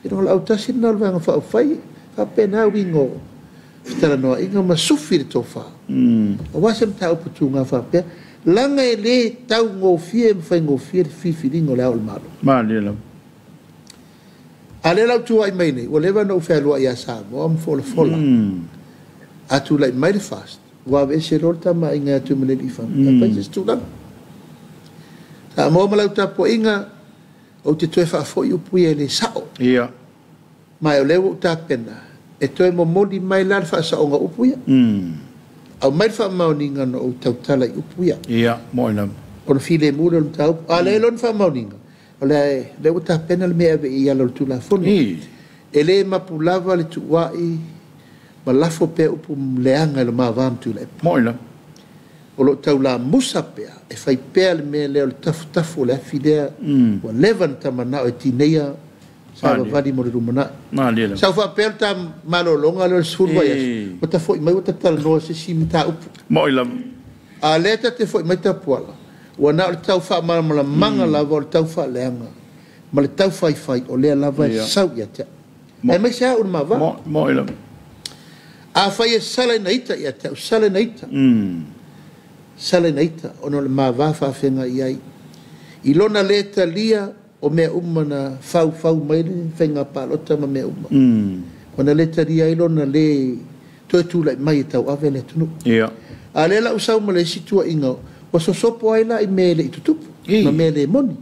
E no le au tasi na le vai nga wha whai, wha pena wingo. Fitara noa inga ma sufi le tō wha. O wasam tau putu ngā wha pia, langa e le tau ngō fie, mwhai ngō fie, fifi ringo le au le malo. Ma lila. A le lau tua I mai nei, o lewa no whea I a Samoa, am fola. Atu lai mai le fast. Wa ve se rolta ma inga atu mele li fa. Pa se studan. Ta mo ma lau tapo inga o te toe fa fo yu pui le sao. Ia. Mai o lewo ta pena. E toe mo modi mai la fa sa onga upuia. Au mai fa mauninga no o tau tala upuia. Ia, mo ina. O le file mu le tau. A le lon fa mauninga. O le lewo ta pena le mea ve I alo tu la foni. E le mapulava le tuai ma lafo pe upu leanga le mavam tu le. Moila. O lo tau la musa pea, e fai pea le mea leo le tafu le afidea, wa levan tamana o e tineia, sa wavadi mo le rumana. Ma lila. Sa ufa pea ta malolonga le surwa yas. O ta fo mai o ta tala noa se simita upu. Moila. A leta te fo mai ta puala. Wa na o le tau fa mala manga lava o le tau fa leanga. Ma le tau fai o lea lava e sau ya te. E mai sea un mava. Moila. A fai e sale naita ia te, sale naita. Sale naita, ono le mava fa whenga iai. I lona leta lia o mea umana fau mai le whenga palota ma mea uma. Ona leta lia i lona le toi tu la mai tau ave le tunu Ia. a le la usau ma le situa inga o so sopo ai la i mele i tutupu ma mele moni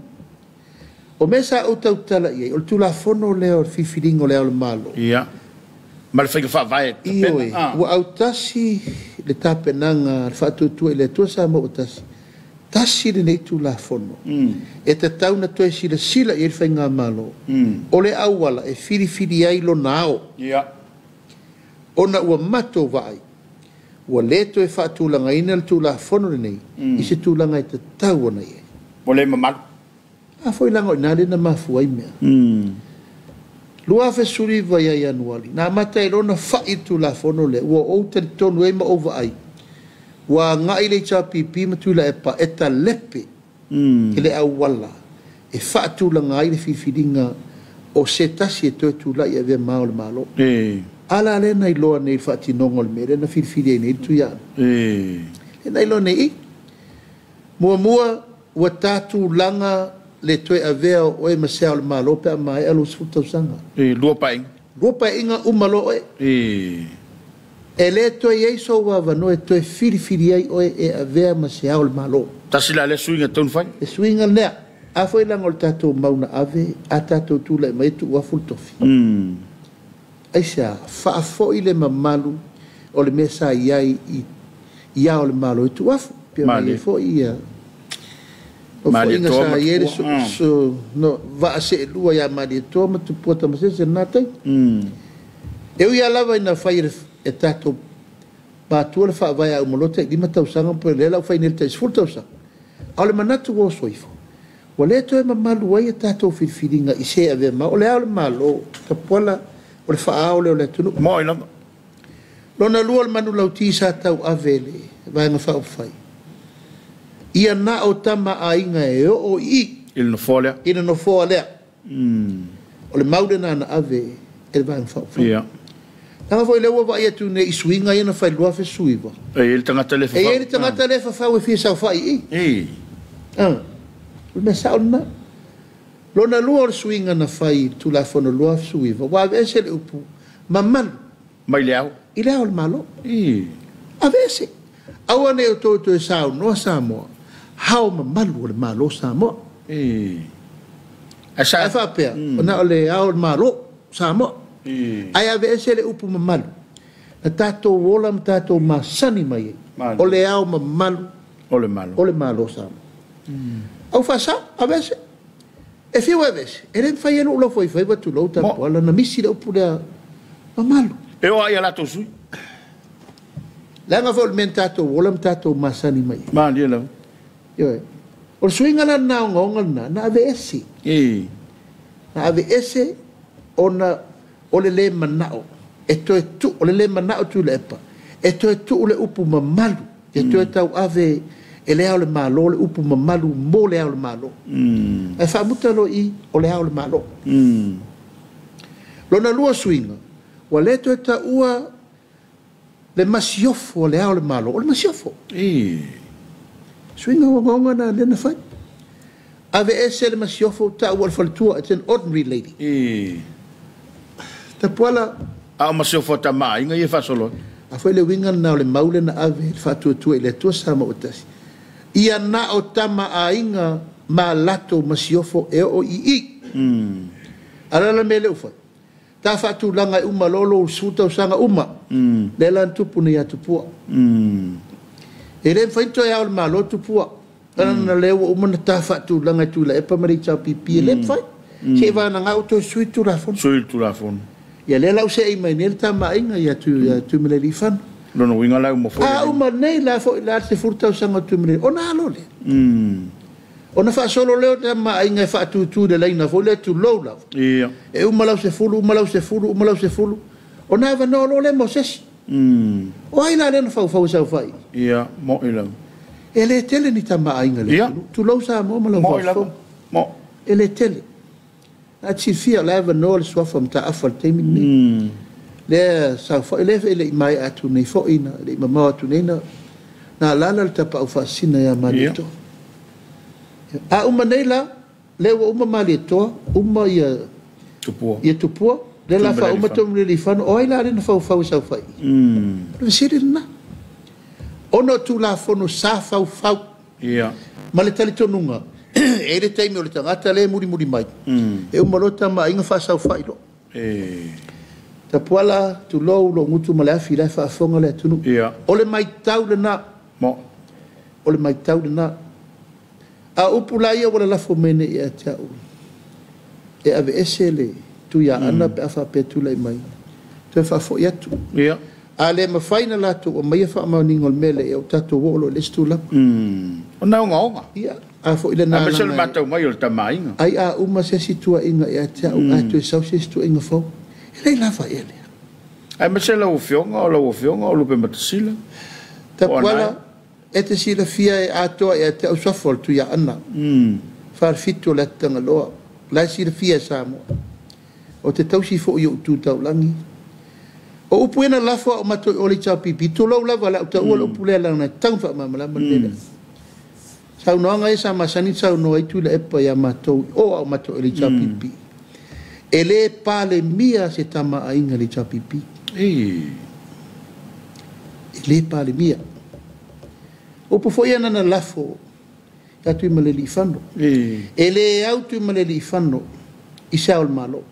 o mesa o tau tala i o tu la fono le o fifiringo le o le malo Ia. Ma le whaika whae. Iyo e ua au tasi le tapenanga le whaatutua i le tua sa mo o tasi le nei tu la fono e te tau na toi sila i e whainga malo o le awala e firifiri ai lo nao Ia. ona ua mato vai ua leto e whaatulanga ina le tu la fono le nei i se tūlanga i te tau ona i e Mo le mamalu. a foi langa o inale na mafu ai mea lua fe suri vai ai anuali na mata i lona whai tu la fono le ua o te tonu e ma ova ai ua ngai le cha pipi ma tu la e pa eta lepe ke le au wala e whaatulanga ai le fifiringa o se tasi e toi tu la i ave mao le malo ala le nei loa nei whaati nongol mere na firifiri ai nei tu ia e nei loa nei mua ua tātu langa le toe avea o e masea o le malo pe a mai alo sfutau sanga Lua paing. lua pa inga umalo e e le toe ei so wa vano e toe firifiri ai o e avea masea o le malo Tasi la le suinga tonu whai. e swinga lea a foi langa o le tātou mauna ave a tātou tūla e mai tu ua fultofi aisa whaafo i le mamalu o le mesa iai ia o le malo i tu afu pia mai e fo ia o fo inga sa iere so no va se lua ia mali to ma tu pota ma se natai e ia lava ina fai e tato ba tu le fa vai au molote di mata usanga po le la fai nel tes fulta usa ale manatu wo soifo o le to e mamalu ai e tato filinga i se ave ma o le au malo ta pola o le fa o le tunu Mo ina. lona lua le manu lauti sa tau avele vai nga fa fai ia na o tama a inga e o i Il no folia. ina no fo lea o le maude na na ave e vai fa Ia. tanga foi le wa ia tu ne isuinga ina fai lua fe suiva E il tangata le e ele tangata le fa fa we fi sa fa i o me sa ona lona lua o suinga na fai tu la fono lua suiva wa vese le upu mamal Mai leau. i le o malo a vese awane o to e sa no Samoa how mamalu le malo Samoa Asa. ai fa pe ona le ao malo Samoa ai ave ese le upu mamalu na tato wola ma tato masani mai o le ao mamalu O le malo. o le malo Samoa au fa sa ave ese e fiu ave ese e le fai elo lo foi va tu lo ta pola na misi le upu le mamalu E o ai ala to sui. langa vol mentato wola ma tato masani mai Ma dia la. yo o swinga na na ngonga na ave ese na ave ese ona o le manao e to tu o le manao tu le pa e to tu le upu mamalu e to tau ave e le le malo le upu mamalu mo le le malo e fa mutalo i o le le malo lona lua swinga wa le to ta ua le masiofo le le malo o le masiofo swinga ngonga na le na fai ave ese le masiofo ta ua faltua it's an ordinary lady ta pola A ma se fota mai nga ia fa solo. a foi le winga na le maule na ave fa tu le tu sama o tasi ia na o tama a inga ma lato masiofo e o i ala la mele ufa ta fa tu langa uma lolo suta usanga uma le lan tupu ni atu e le fa to ya o malo tupu ana le uma na ta fa tu langa tu la e pa mari cha pipi le fa se va na auto suitu la fon Sui tu la fon. ya le la se mai nel tama inga ya tu me le fan No no winga la mo fo. uma nei la fo la se furta usanga tu me ona lo le ona fa solo leo tama inga fa tu de la ina fo le tu lo la Ia. e uma la se fulu ona va no lo le mo ses o ai la le fa sa fai Ia mo ila. e le tele ni tama inga le tu lo sa mo la Mo ila. Mo. e le tele a ci fia la va no le so fa mta afal temi ni le sa fa le mai atu nei fo ina le mama atu nei na la le tapa fa sina ya malito a uma nei la le uma malito uma ia Tupua. ia tupua le la fa uma to le fan o ila le fa fa sa fa le siri na ono tu la fono sa fa ia ma le tali tonunga e le taimi o le tangata le muri mai e umalota ma inga fa sa fa ilo ta poala tu lo ngutu ma le afi le fa fonga le tunu o le mai tau le na mo o le mai tau le na a upula ia wala la fo mene ia tau e ave esele tu ya ana pe afa pe tu le mai tu fa fo ia tu ale ma faina la tu o mai fa ma ningol mele e o tatu wolo le stula o na nga ia a fo ile na a mesel mata mai o tamai ai a uma se situa inga ia tau a tu sa se situa inga fo ele la fa ele ai mesel o fionga o lo pe matsila ta wala e te sila fia e atoa e te ausafol tu ia ana far fitu le tanga loa la sila fia Samoa o te tausi fo i o tu tau langi o upuena lafo o mato o le tau pipi tu lau lava la uta ua lo upulea lana tau fa mamala manele sau noanga e sa masani sau noa i tu le epa ya mato o mato o le tau pipi e le pale mia se tama a inga le tau pipi e le pale mia o po foi ana na lafo ya tu maleli fando e le au tu maleli fando i saul malo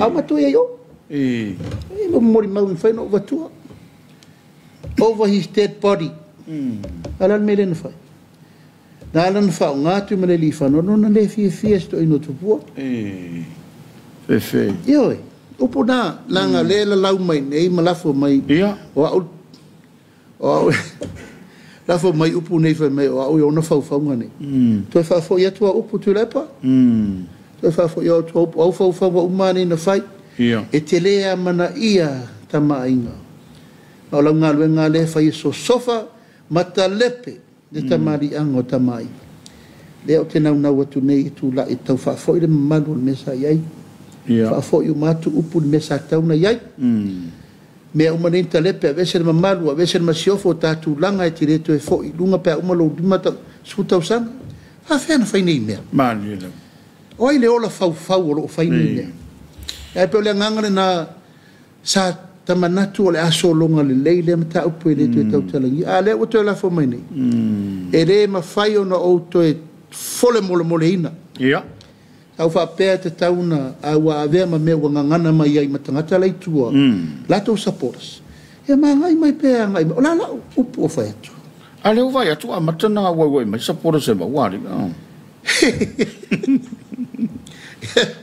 au matu yo mo mori mau fai no vatua over his dead body ala mele no fai na ala no fa nga tu maleli fando no na le fi sto ino tu po fe yo o po na langa le la lau mai nei malafo mai o la fo mai upu nei fa mai o ona fa ngane to fa fo ya to upu tu lepa to fa fo ya to o fa wa umani na fai e te lea mana ia tama inga o la ngale fa so sofa matalepe de tamari ango tamai le o te nau watu nei tu la e tau fa fo ile malu mesa yai fa fo yu matu upu mesa tau na yai me uma nem talepe a veces mamalu a veces masiofo tatu langa e tireto e fo i lunga pe uma lo dimata sputa usanga fa fena fai nei me manile oi le ola fau lo fai nei me e pe le nganga na sa tamanatu le aso longa le leile mata upu le to tau talangi a le o to la fo mai nei e le ma fai ona o to e fole mole ina au fa pe te tauna awa ave ma me ngana mai ai matangata lai tua la to supports e ma ngai mai pe ngai la upu fa tu ale vai atu a matana wa mai supports e ma wari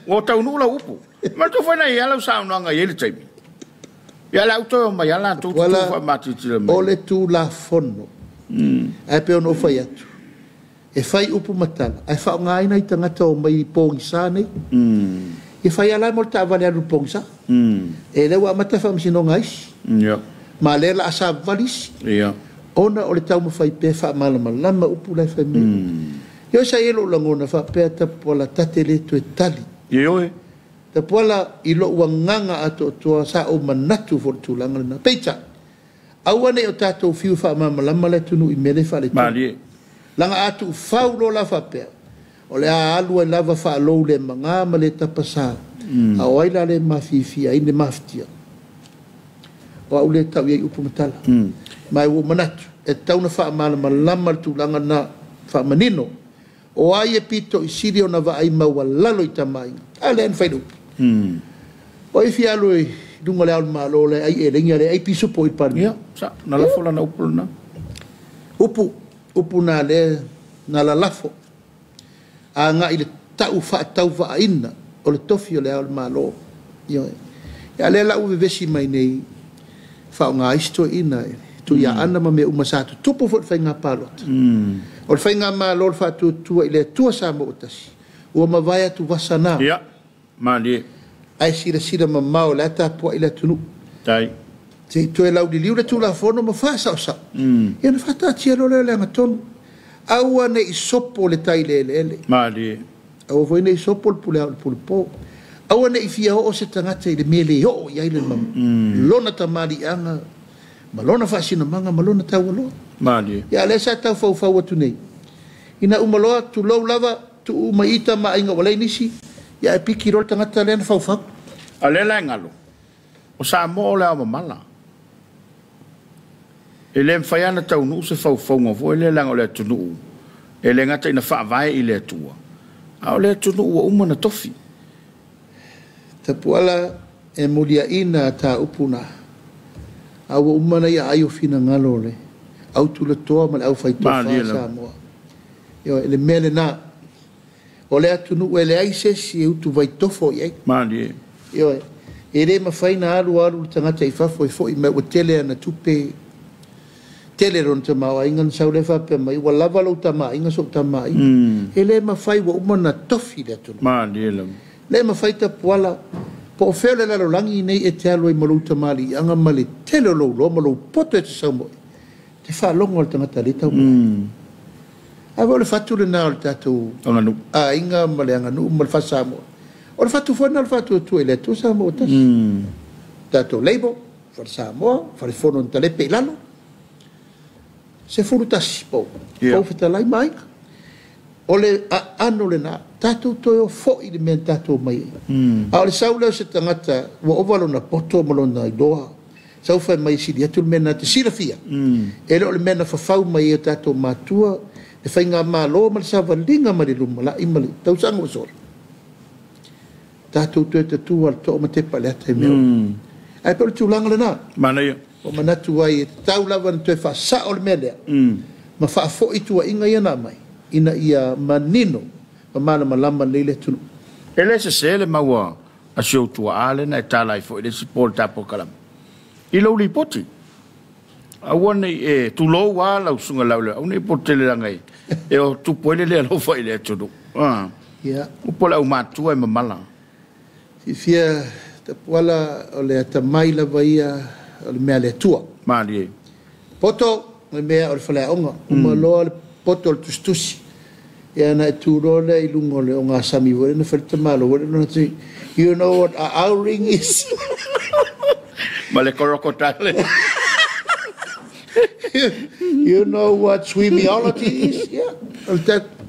o tau no la upu ma to fa nei ala sa no ngai ele tai ya la auto ma ya la tu fa mati tira o le tu la fono e pe no fa tu e fai upu matala ai fa ngai nei tangata o mai pongisa nei e fai ala mo ta vale alu pongisa e le wa mata fa msino ngai ma le la sa valis ona o le tau mo fai pe fa malama upu le fa me yo sa yelo langona fa pe ta pola tatele to tali yo ta pola i lo wanganga ato to sa o manatu for tu langa na pecha awane o tato fiu fa malama le tunu i mele fa le langa atu faulo la fa pe o le alu e lava fa lo le manga ma le tapasa a oila le mafifi ai le maftia o le tau ye upu matala mai wo manatu e tau na fa malama tu langa na fa manino o ai e pito i sirio na va ai mawalalo i tamai ale en faidu o i fialo i dunga le alma lo le ai e lenga le ai piso po i parmi sa na la fola na upu na upu na le na la lafo a nga ile tau va ina o le tofi o le alma lo yo ya le la uve vesi mai nei fa nga isto ina tu ya ana ma me umasatu tupu fo fa nga palot o fa nga ma lo fa tu ile tu sa mo tasi o ma vai tu vasana ma li ai sira ma mau la ta po ile tunu tai se tu e lau di liure tu la fono ma fa sa e na fata cielo le ngaton aua ne isopo le tai le ma li au foi ne isopo pule po aua ne ifia o se tangata ile mele o ya ile mam lona tamali anga malona fa sina manga malona tawalo ma li ya le sa ta fo tu nei ina umaloa tu lo lava tu maita ma inga wala nisi ya piki rol tangata le fa ale la ngalo o Samoa le ama mala. Ele mfai ana tau nuu se whauwhaunga fo ele langa o le tunu. Ele ngata ina whaavai i le atua. A o le tunu ua umana tofi. Ta puala e mulia ina ta upuna. A ua umana ia ayo fina ngalo le. Au tula toa ma le au whai toa Samoa. Yo, ele mele na. O le atunu ele aise si e utu vai tofo i ei. Mani e. Yo, e re ma whaina alu tangata i whafo i fo i me o tele ana tupe tele ron te mawa ingan sau le whape mai wa lava lau ta mai inga sok ta mai e le ma whai wa umana tofi le atunu le ma whai ta puala po o whele lalo langi nei e te alo i malu ta mali anga mali tele lo lo malu poto e te sau moi te wha longo al tangata le tau mai a wale whatu le nā al tātou a inga mali anga nu mali wha Samoa o le whatu whana le whatu tu e le tu Samoa tas tātou leibo wha Samoa wha le whono nta lepe i lalo se furu tasi po fita lai mai o le ano le na tatou toi o fo i le mea tatou mai a o le sau leo se tangata wa ovalo na poto malona i doa sau fai mai siri atu le mea na te sira fia e leo le mea na fafau mai e tatou matua e fai ngā malo ma le sawa linga ma le luma la ima le tau sanga o sora tatou toi te tua le toa ma te pale ata i mea ai pe le tūlanga le na mana ia o manatu ai e tau lava na toe wha o le mea lea. Ma wha fo i tua inga ia nā mai. Ina ia manino. Ma mana malama leile tunu. Ele se le maua a siau tua ale na e tālai fo i le sipol tapo kalama. I lau li poti. A wane e tu lou wā lau sunga lau lea. Au nei poti le langai. E o tu poile lea lau fo i le tunu. Upo lau mātua e mamala. Si fia ta puala o le atamai lava ia o le mea le tua. Mali e. Poto, le mea o le whalea onga. Uma loa le poto le tustusi. E ana e tūrone i lungo le onga sami wale na whalita malo. Wale na te, you know what our ring is? Ma le korokotale. You know what swimiology is? Yeah.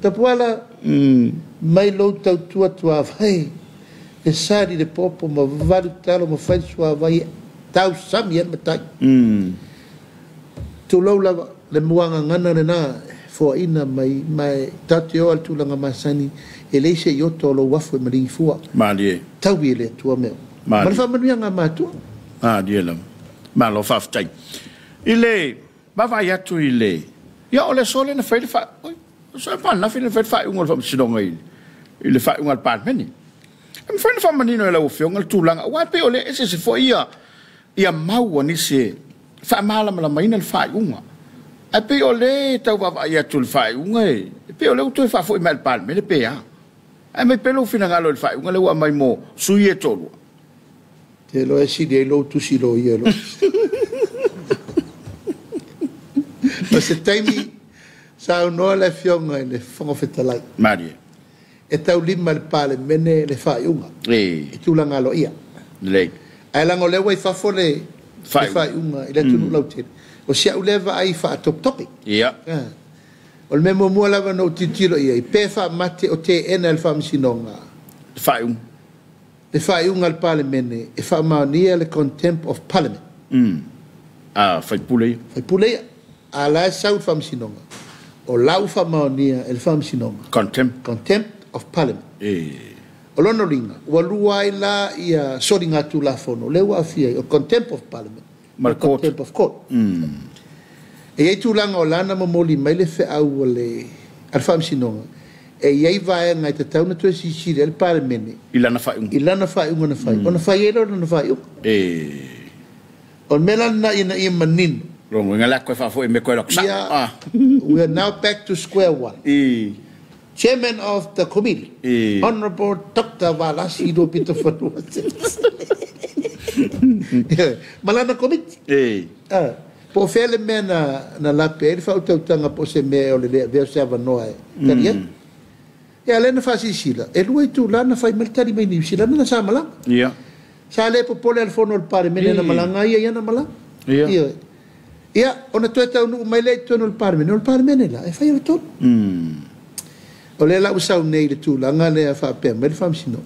Ta puala, mai lo tau tua tua vai. E sari le popo ma valu talo ma whai sua vai tau sami e matai. Tu lau lava le muanga ngana le nā fua ina mai tati o al tūlanga masani e leise i oto lo wafu e maringi fua. Mali e. Tau i le tua meo. Mali wha manuia ngā mātua. Die lam. Ma lo whaftai. I le, mawai atu i le. Ia o le sole na whaile wha. So e pana while whaile wha unga le whamsinonga i. I le wha unga le pātmeni. E mwhaile wha manino e lau whionga le tūlanga. Wai pe o le ese se fo ia maua ni se wha maalama la maina le wha unga. E pe o le tau wawai atu le wha unga e. E pe o le uto e wha fo i mai le pātmeni pe a. E mai pelo whina ngalo le wha unga le ua mai mo sui e tolua. Te lo e sidi e lo tusi lo i e lo. Ma se taimi sa unoa le fionga e le whangawheta lai. Marie. E tau lima le pāle mene le whaiunga. E tūlanga lo ia. Lei. Ai lango lewa i whafo le whaiunga i le tunu lau tere. O sia ulewa ai wha top topi. Ia. O le memo mua lava no titiro ia. I pē wha mate o te ena le whamisinonga. Whaiunga. Le whaiunga le pāle mene e whaamaunia le contempt of parliament. Whaipule ia. Whaipule ia. A la e sau whamisinonga. O lau whaamaunia e le whamisinonga. Contempt of parliament. O lono ringa. Ua lua i la ia sori ngatu la fono. Lewa afia o contempt of parliament. Contempt of court. E ei tūlanga o lana mamoli mai le whaau o le al whamisinonga. E iei vae ngai te tauna tue sisiri al pare mene. Ilana whaiunga. Ilana whaiunga na whai. Ona whai ero na whaiunga. On melana ina ia manino. Rongo, inga lako e whafo e me koe rok sa. We are now back to square one. Chairman of the committee. Honorable Dr. Walasi do Peter Fanua. Malana committee. Po fele me na lape, ele whau tautanga po se me o le veo se avanoa e. Taria? E alena whasi sila. E lua i tū lana whai maltari mai niu sila na sa malanga. Ia. Sa le po pole al fono al pare mene na malanga ia na malanga. Ia. Ia, ona toe tau nuu mai le tono al pare mene. O al pare mene la, e whai ala tono. O le la usau nei le tū langa le a whapea mai le whamsino.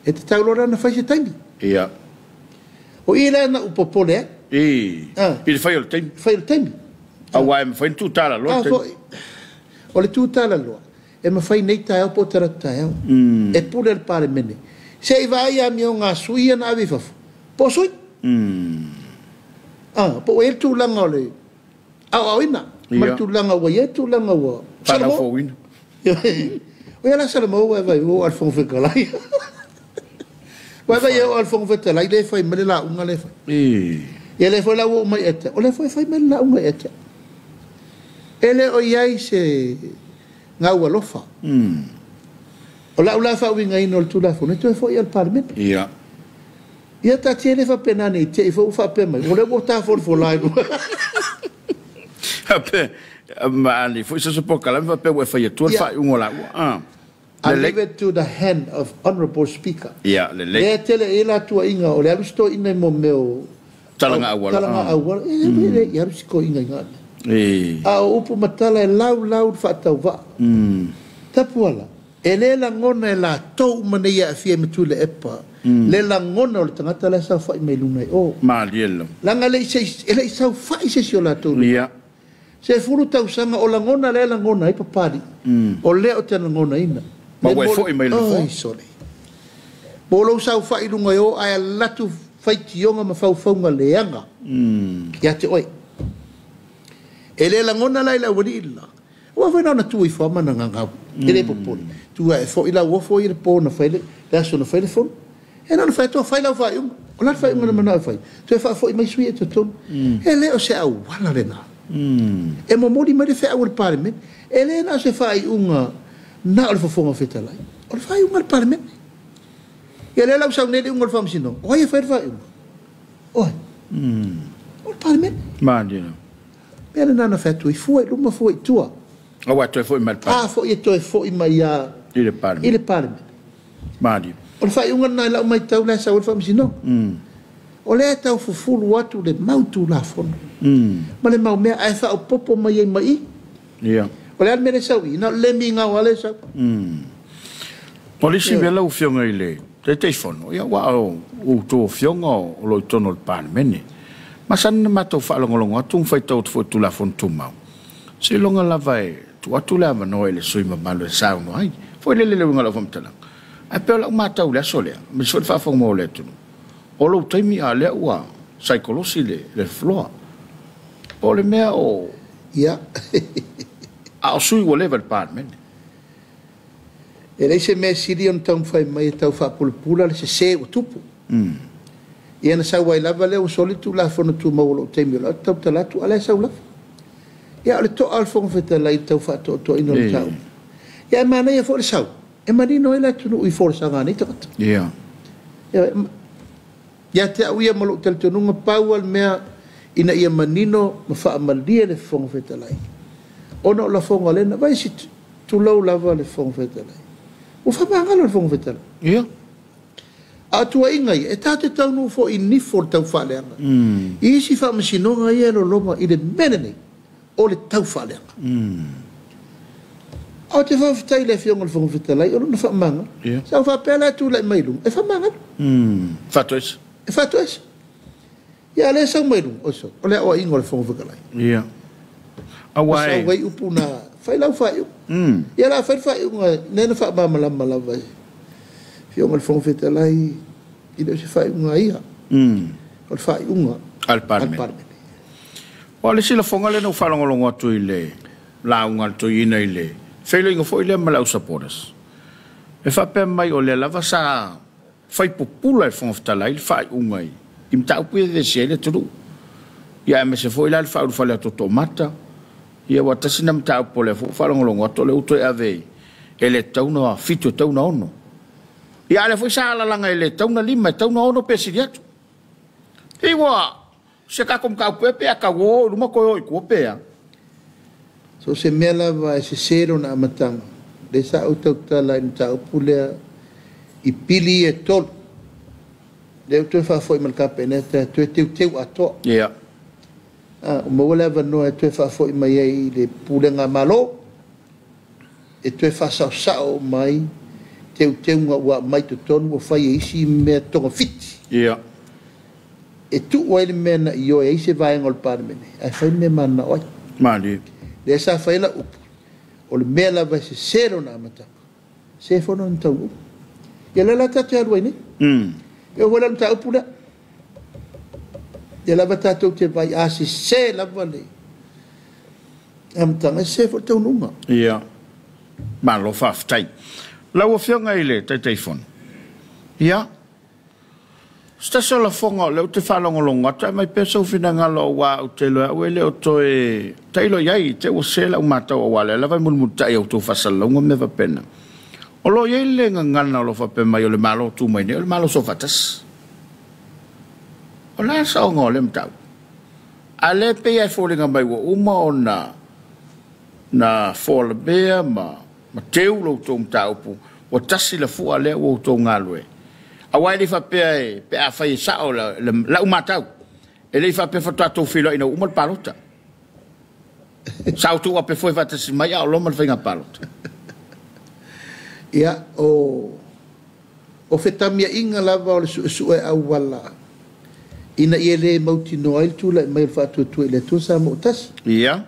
E te tau lora na whai se taimi. Ia. O ila na upopole. Pile fai o time. Fai o time. Awai me fai tu tala lo. O le tu tala lo. E me fai nei tai po tara tai. E pule il pare mene. Se i vai a mio nga suia na avifa. Po sui. Po e tu langa ole. Au ina. Ma tu langa wa ye tu langa wa. Para fo win. O ia la sala mo vai o alfon fe kalai. Vai o alfon fe kalai le fai mele la unga le fai. E le foi la o mai eta. O le foi fai mele la unga eta. Ele o iai se ngau alofa. O la ula fa winga ino le tulafone. Tu e foi al parmen. Ia. Ia ta tiene fa penane. Te fo fa pe mai. O le bota for lai. Ape. Ma ali foi se po kala va pe we fa tu fa un la. I leave it to the hand of honorable speaker. Yeah, le tele ela tua inga o le avisto ina mo meo. Talanga awala. Talanga awala. E ia risiko inga inga. A upu matala e lau fa tau va. Tapuala. E le la ngona e la tou mana ia fia me tu le epa. Le la ngona o le tangata le sa fa me luna o. Ma lielo. Langa le se ele sa fa se si o la tou. Yeah. Se furu tau sanga o la ngona le la ngona i papari. O le o te ngona ina. Ma we fo i mai le fo. Ai sorry. Bolo sa fa i lunga yo ai latu fai tionga ma fa nga leanga. Ya te oi. Ele la ngona la wani illa. Wa fa na tu i fa mana nga. Ele popoli. Tu e fo ila wo fo i le pona fa le. La so na fa le fo. E na fa to fa la fa yung. O la fa yung na mana fa. Tu fa fo i mai sui to ton. Ele o se au wala le na. E mo modi ma de fa au parlement. Ele na se fa i unga na o fonga feta lai. O fa i unga parlement. E le la usang nele unga fam sino. O ia fa unga. O. O parlement. Ma dino. Pena na fa tu i foi luma foi tua. O wa tu foi mal pa. Foi to foi mai ya. Ile parlement. Ile parlement. Ma di. O fa unga na la mai tau la sa o fam sino. O le tau fufulu atu le mautu la fono. Ma le mau mea ai fa o popo mai mai. Ia. O le almere sau i, na le mi ngau ale sau. Polisi vela u fionga ile. Te fono. Ia wa o to fionga o lo tono le parlement. Ma san na mato fa longolongo atu fai tau tu tu la fon tu mau. Se longa la vai tu atu la ma no ele sui ma malo sa no ai. Foi le ngala fom tala. A pe la mata u la solea. Me so fa fo mo le tu. O lo taimi a le ua saikolosi le floa. O le mea o... Ia. A o sui o level parmen. E lei se mea siri on tau fai mai tau fa pulpula le se o tupu. Ia na sau ai lava le o soli tu la fono tu mau lo taimi o la tau talatu ala sau lava. Ia le to alfong feta lai tau fa to ino le tau. Ia mana ia fo le sau. E marino e la tunu ui for sa ngani takata. Ia. Ia te au ia malo tel tununga pau al mea ina ia manino ma faa malia le fonga feta lai. Ona o la fonga lena, vai si tu lau lava le fonga feta lai. O faa maangalo le fonga feta lai. Ia. A tua inga ia, e tate tau nu fo i nifo tau faa leanga. I isi faa masinonga ia lo loma i le menene o le tau faa leanga. O te faa fitai le fionga le fonga feta lai, o luna faa maanga. Sa faa pela tu lai mailung, e faa maanga. Fato esi. E fato esi. Ia le sau mailung, oso. O le awa ingo le fonga feta lai. Ia. Awai. Sa wai upu na fai lau fai u. Ia la fai u nga nena fai malama la vai. Fionga le fonga feta lai, ina se fai u nga ia. O le fai u nga. Al parmen. O le sila fonga le no whalongolongo atu i le launga tu ina i le. Whailo inga fo i le malau saporas. E whape mai o le lava sa fai popula e fonga feta lai, fai u nga i. Imta upu e de se le turu. Ia e me se fo i la le fai u fale ato tomata. Ia wa tasi nam tau po le fo whalongolongo atu le uto e avei. E le tauna fitu e tauna ono. Ia le fo i sa alalanga e le tauna lima e tauna ono pe siri atu. Iwa, se kakom kau pepe a kawo, luma koe oi kuopea. So se mela va se sero na amatanga. Le sa utau tala in tau pulea i pili e tol. Le utau fa foi malkape neta, tu e teu ato. Ia. O mawale vanoa e tu e fa foi mai ei le pulenga malo. E tu e fa sao mai, teu nga ua mai tu tonu, o fai e isi mea tonga fiti. Ia. e tu o ele mena io e se vai ngol parmene ai fai me mana oi Mali. le sa fai la upu o le mela vai se sero na mata se fono ntau ia la tatu alu ni e o wala ntau pula ia la tatu te vai a se la vale am tanga se fo tau nunga Ia. Malo faftai. La o fionga ile te telefon. Ia. Sta sola fonga le te falonga longa ta mai peso fina ngalo wa o te lo o le o toe tailo yai te o sela o mata o wale la vai mulmuta e o to fasalonga me va pena. O lo ye le ngana lo fa pe mai o le malo tu mai ne o le malo so fatas. O la sa o ngole mtau. Ale pe ai fo le ngai wo uma ona na for le bea ma teu lo to mtau pu o tasi la fu ale o to ngalwe. Awai le fa pe a fai sa o la uma tau. E le fa pe fa to filo ina uma palota. Sa tu a pe foi va tasi mai o lo mal finga palota. Ia o fetamia inga lava o le su e au wala. Ina ia le mauti no ail tu la mai fa tu le tu sa mo tas. Ia.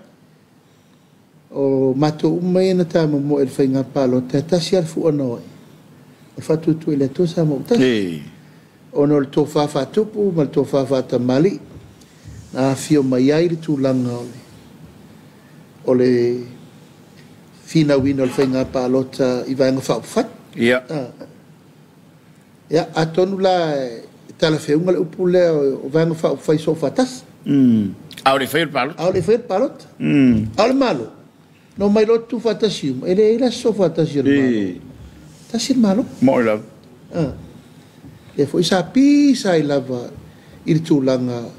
O mato umai na ta mo el finga palo te tasi al fu ono. O fa tu le tu sa mo tas. Ono le to fa tupu mal to fa ta mali. Na fio mai ai tu langa ole fina wino le whainga pālota I vanga whaupwhat. Ia. Ia, atonu la tala whiunga le upu lea o vanga whaupwhai so whatas. Au le whair pālota. Au le whair pālota. Au le malo. No mai lotu whatasium. Ele ila so whatasium malo. Tasir malo. Mo ila. E fo isa pisa I lava I tūlanga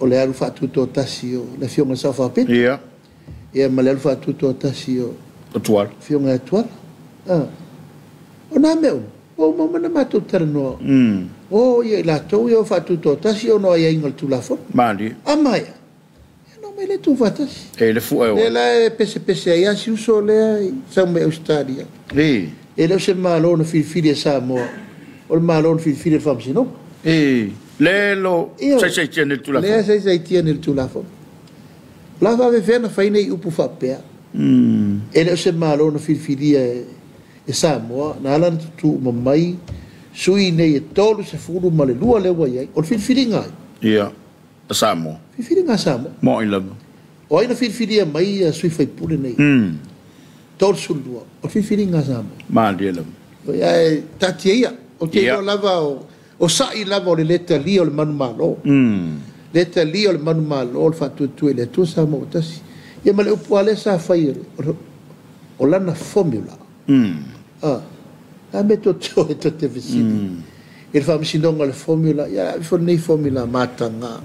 o le alu whatuto tasi o le whiunga sa whapet. Ia. Ia malelu fa tuto tasi o tual. Fionga tual. O na meu. O mo mana matu terno. O ia la to ia fa tuto tasi o no ia ingol tu la fo. Mali. Amaya. No me le tu fatas. E le fu e. Le la pese ia si uso le sa me Australia. E le se malo no fili Samoa. O malo no fili Faamisionare. Le lo sai tiene tu la fo. Le sai tiene tu la fo. La va vena faina I upu fapea. E le se malo no filfilia e Samoa, na lan tu mamai sui nei e tolu se fulu ma le lua le wai. O filfilinga. Ia. Samoa. Filfilinga Samoa. Mo ila. O ai na filfilia mai sui fai pule nei. Tolu sulua. O filfilinga Samoa. Ma dia. O ia tatia. O te lava o sai lava le leta li o le manu malo. Leta li o le manu malo o le fatu le tu sa mo tasi. Ia male upu ale sa fai o lana formula. A me to te visini. E le Faamisionare le formula, ia fo nei formula matanga.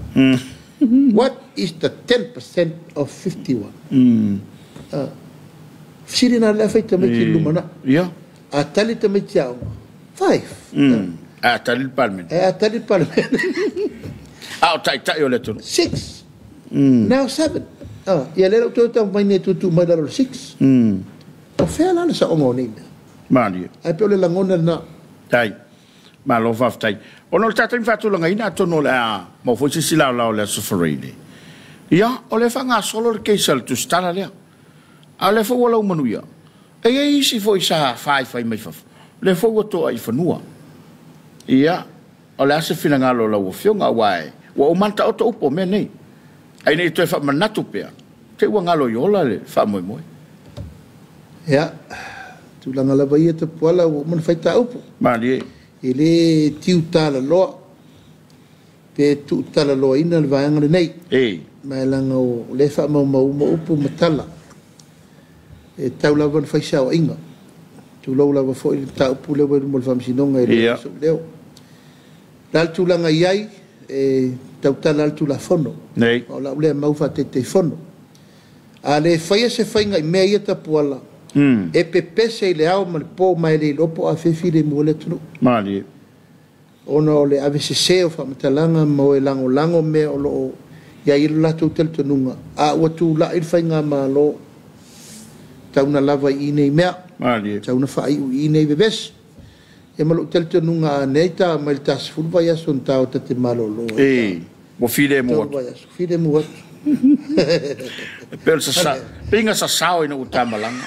What is the 10% of 51? Siri na le fai tamaki lumana. Ia. A tali tamaki au. 5. A tali parmen. A tali parmen. Au tai o le tonu. 6. Now 7. Ia lera uto tau mai ne tutu mai laro 6. O fea lana sa ongo nei. Mali. Ai pe ole langona na. Tai. Ma lo faftai. Ono tata fatu langa ina tono la mo fo si la le sofarine. Ia, o le fanga solo le keisal tu stala le. A le fo wala manuia. E si fo isa fai mai faf. Le fo to ai fanua. Ia, o le ase finangalo la wo fionga wai. Wa o manta o to upo me nei. Ai nei to fa manatu pea. Te wa ngalo yola le fa moi moi. Ya. Tu langa la vai te pola o man fai ta upo. Mali. Ele tiu tala lo. Pe tu tala lo ina le vaanga le nei. Mai langa o le fa mo upo matala. E tau lava fai sa o inga. Tu lo lava fo il ta upo le wa mo Faamisionare e so leo. Dal tu langa iai e tau tala altu la fono. Nei. O la ule mau fa te fono. A le fai se fai ngai mea ia ta puala. E pepe se le au ma le po mai le lopo a fefi le mo le tunu. Mali. Ona o le ave se o fa matalanga mo e lango me o lo ia i la tu tel tununga. A o tu la il fai nga ma lo tau na lava I nei mea. Mali. Tau na fai I nei bebes. E malu telto nunga neita mal tas fulva ya son tao te malolo. Mo fide mo. Fide mo. Pero sa pinga sa sao ina utamalang.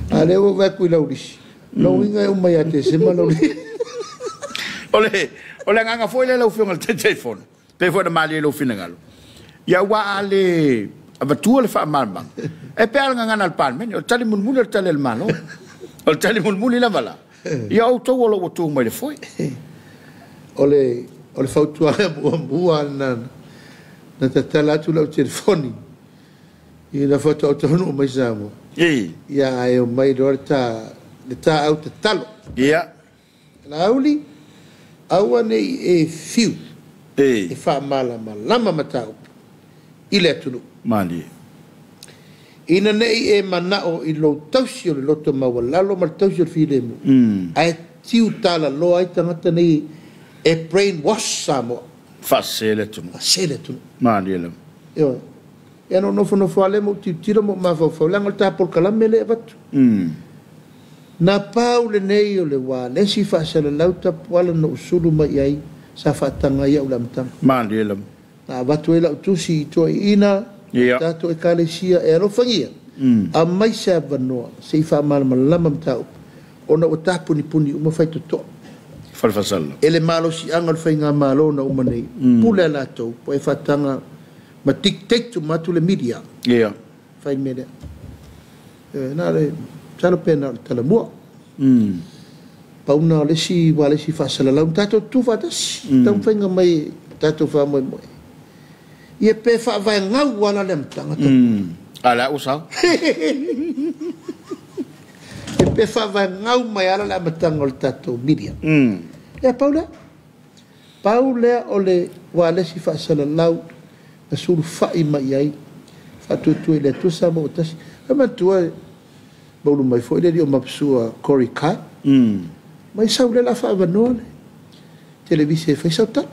Ale o va ku lauris. Lo inga o mai ate se malolo. Ole nga foi le lo fiong al telephone. Pe foi na mali lo finangalo. Ya wa ale abatua le fa malbang. E pe al nga nal palmen, o tali mun mun tali el malo. O tali mun mun la bala. Ya o to wolo o to mai le foi. Ole fautua bua na tatala tu lo telefoni. I la foto o tono mai samo. Ya e o mai dorta le ta au te talo. Ya. Lauli awane e fiu. E fa mala lama matau. Ile tunu. Mali. Ina nei e manao I lo tausi o le loto mawalalo ma tausi o file mu. Ai tiu tala lo ai tangata nei e brainwash Samoa. Fasele tunu. Fasele tunu. Mali ele. Yo. E no no fale mo tira mo ma fa langa ta por kala mele vatu. Na pau le nei o le wa le si fasele lauta pala no usulu mai ai sa fatanga ia ulamtang. Mali ele. Na vatu ela tusi to ina. Tato e kalesia e alo fangia. A mai sa vanoa se fa mal malama mtau. Ona o tapu ni puni uma fai to. Falfasalla. Ele malo si angal fai nga malo na uma nei. Pula la to po e fatanga ma tic tu matu le media. Fai media. Na le talo pena tala mua. Pauna le si wale si fasala la tato tu fatas. Tam fai nga mai tato fa moi moi. Ia pe fa vai ngau wala lem tanga to. Ala usau. Ia pe fa vai ngau mai ala la matanga o tato media. Ia Paula ole wale si fa sala lau na suru fa I mai ai. Fa tu le tu sa mo tas. Ma tu bolu mai foi le o mapsua Corey Kai. Mai sa le la fa vanole. Televise fa sa ta.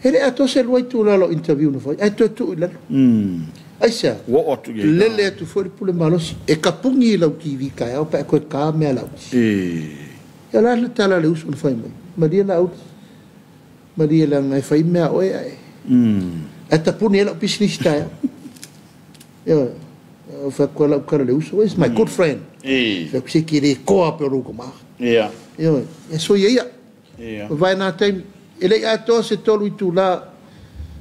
Ele ato se luai tu lalo interview no foi. Ai tu la. Aisa. Wo otu ye. Lele tu foi pule malos e kapungi lau ki vi kai au pa ko ka me lau. Ya la tala le usu no foi mai. Maria la out. Maria la ngai fai me oi ai. Ata puni ela business ta. Yo. Fa ko la ka le usu is my good friend. Fa se ki re ko a peru ko ma. Yo. So ia. Vai na time ele ato se tolu tu la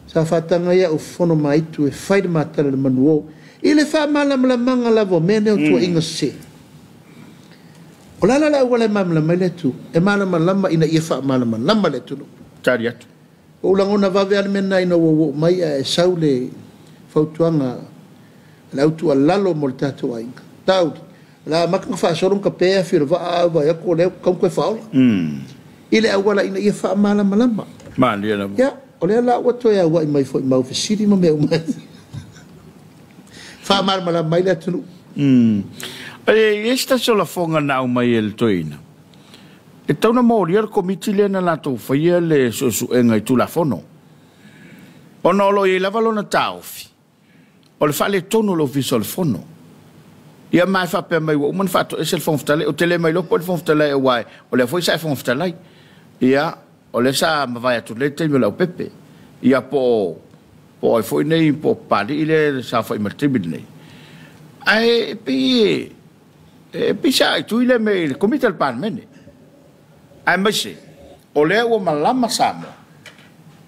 sa fatanga ia o fono mai tu e fai de matala le manuo ele fa mala manga la vo mene o tu inga se o la wala mamla mai le tu e mala lama ina ia fa mala lama le tu tari atu o la ngona va ver mena ina wo mai e saule fautuanga la tu alalo moltato ai tau la makanga fa sorum ka pe fir va ya ko le kom ko fa ile awala ina ia fa mala malama mali ela ya ole la wato ya wa mai foi mau fisiri mo me fa mala malama mai la tunu esta sola fonga na mai el toina e tona mo ri el komiti le na la to foi le su enga tu la fono ono lo i la valona taufi o le fa le tono lo visol fono ia mai fa pe mai o man fa to esel fon ftale o tele mai lo po fon ftale e wai o le foi sai fon ftale ia o le sa ma vai tu le te la pepe ia po e foi nei po pali ile sa foi martibil nei ai pi sa tu ile me komite al pan mene ai mase o le o malama sama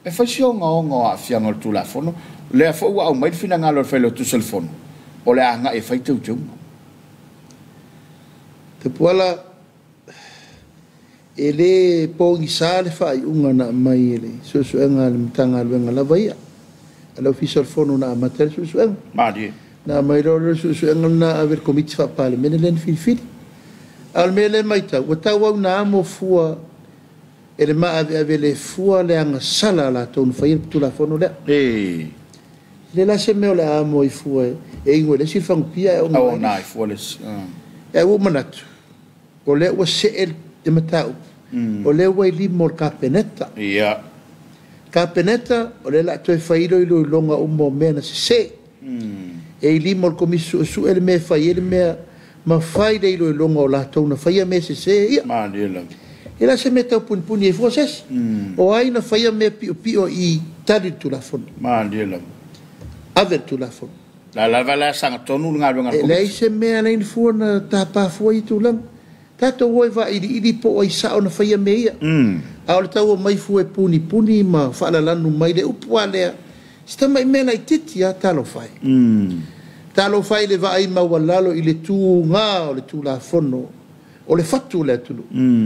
e foi sio ngo a fianga tu la fono le fo wa o mai fina ngalo felo tu sel fono o le anga e fai tu te pola ele pongi sale fai unga na mai ele so enga mtanga lenga la vaia ala official fono na mater so enga mali na mai ro so enga na aver komiti fa pale menelen fil al mele mai ta wata wa na mo fua ele ma ave le fua le anga sala la ton fai tu la fono le le la se me la mo I fua e ngole si fang pia o na fua le e wo manat o le o se el de matau o le wai limo kapeneta kapeneta o le la to fairo I lo longa un mo mena se e limo komisu su el me fai el me ma fai dei lo longa o la tau na fai me se ia Manila. ela se meta puni e foses o ai na fai me pio I tali tu la fon Manila. ave tu la fon La lava la sang tonu nga nga ko. lei se me ana in fu na tapa fu I tu lang tato wo va I po I sa ona fai me ia a o tau mai fu e puni ma fa la lanu mai de upwale sta mai me lai titi ya talo fai talo fai le vai ma walalo I le tu nga o le tu la fono o le fatu le tulu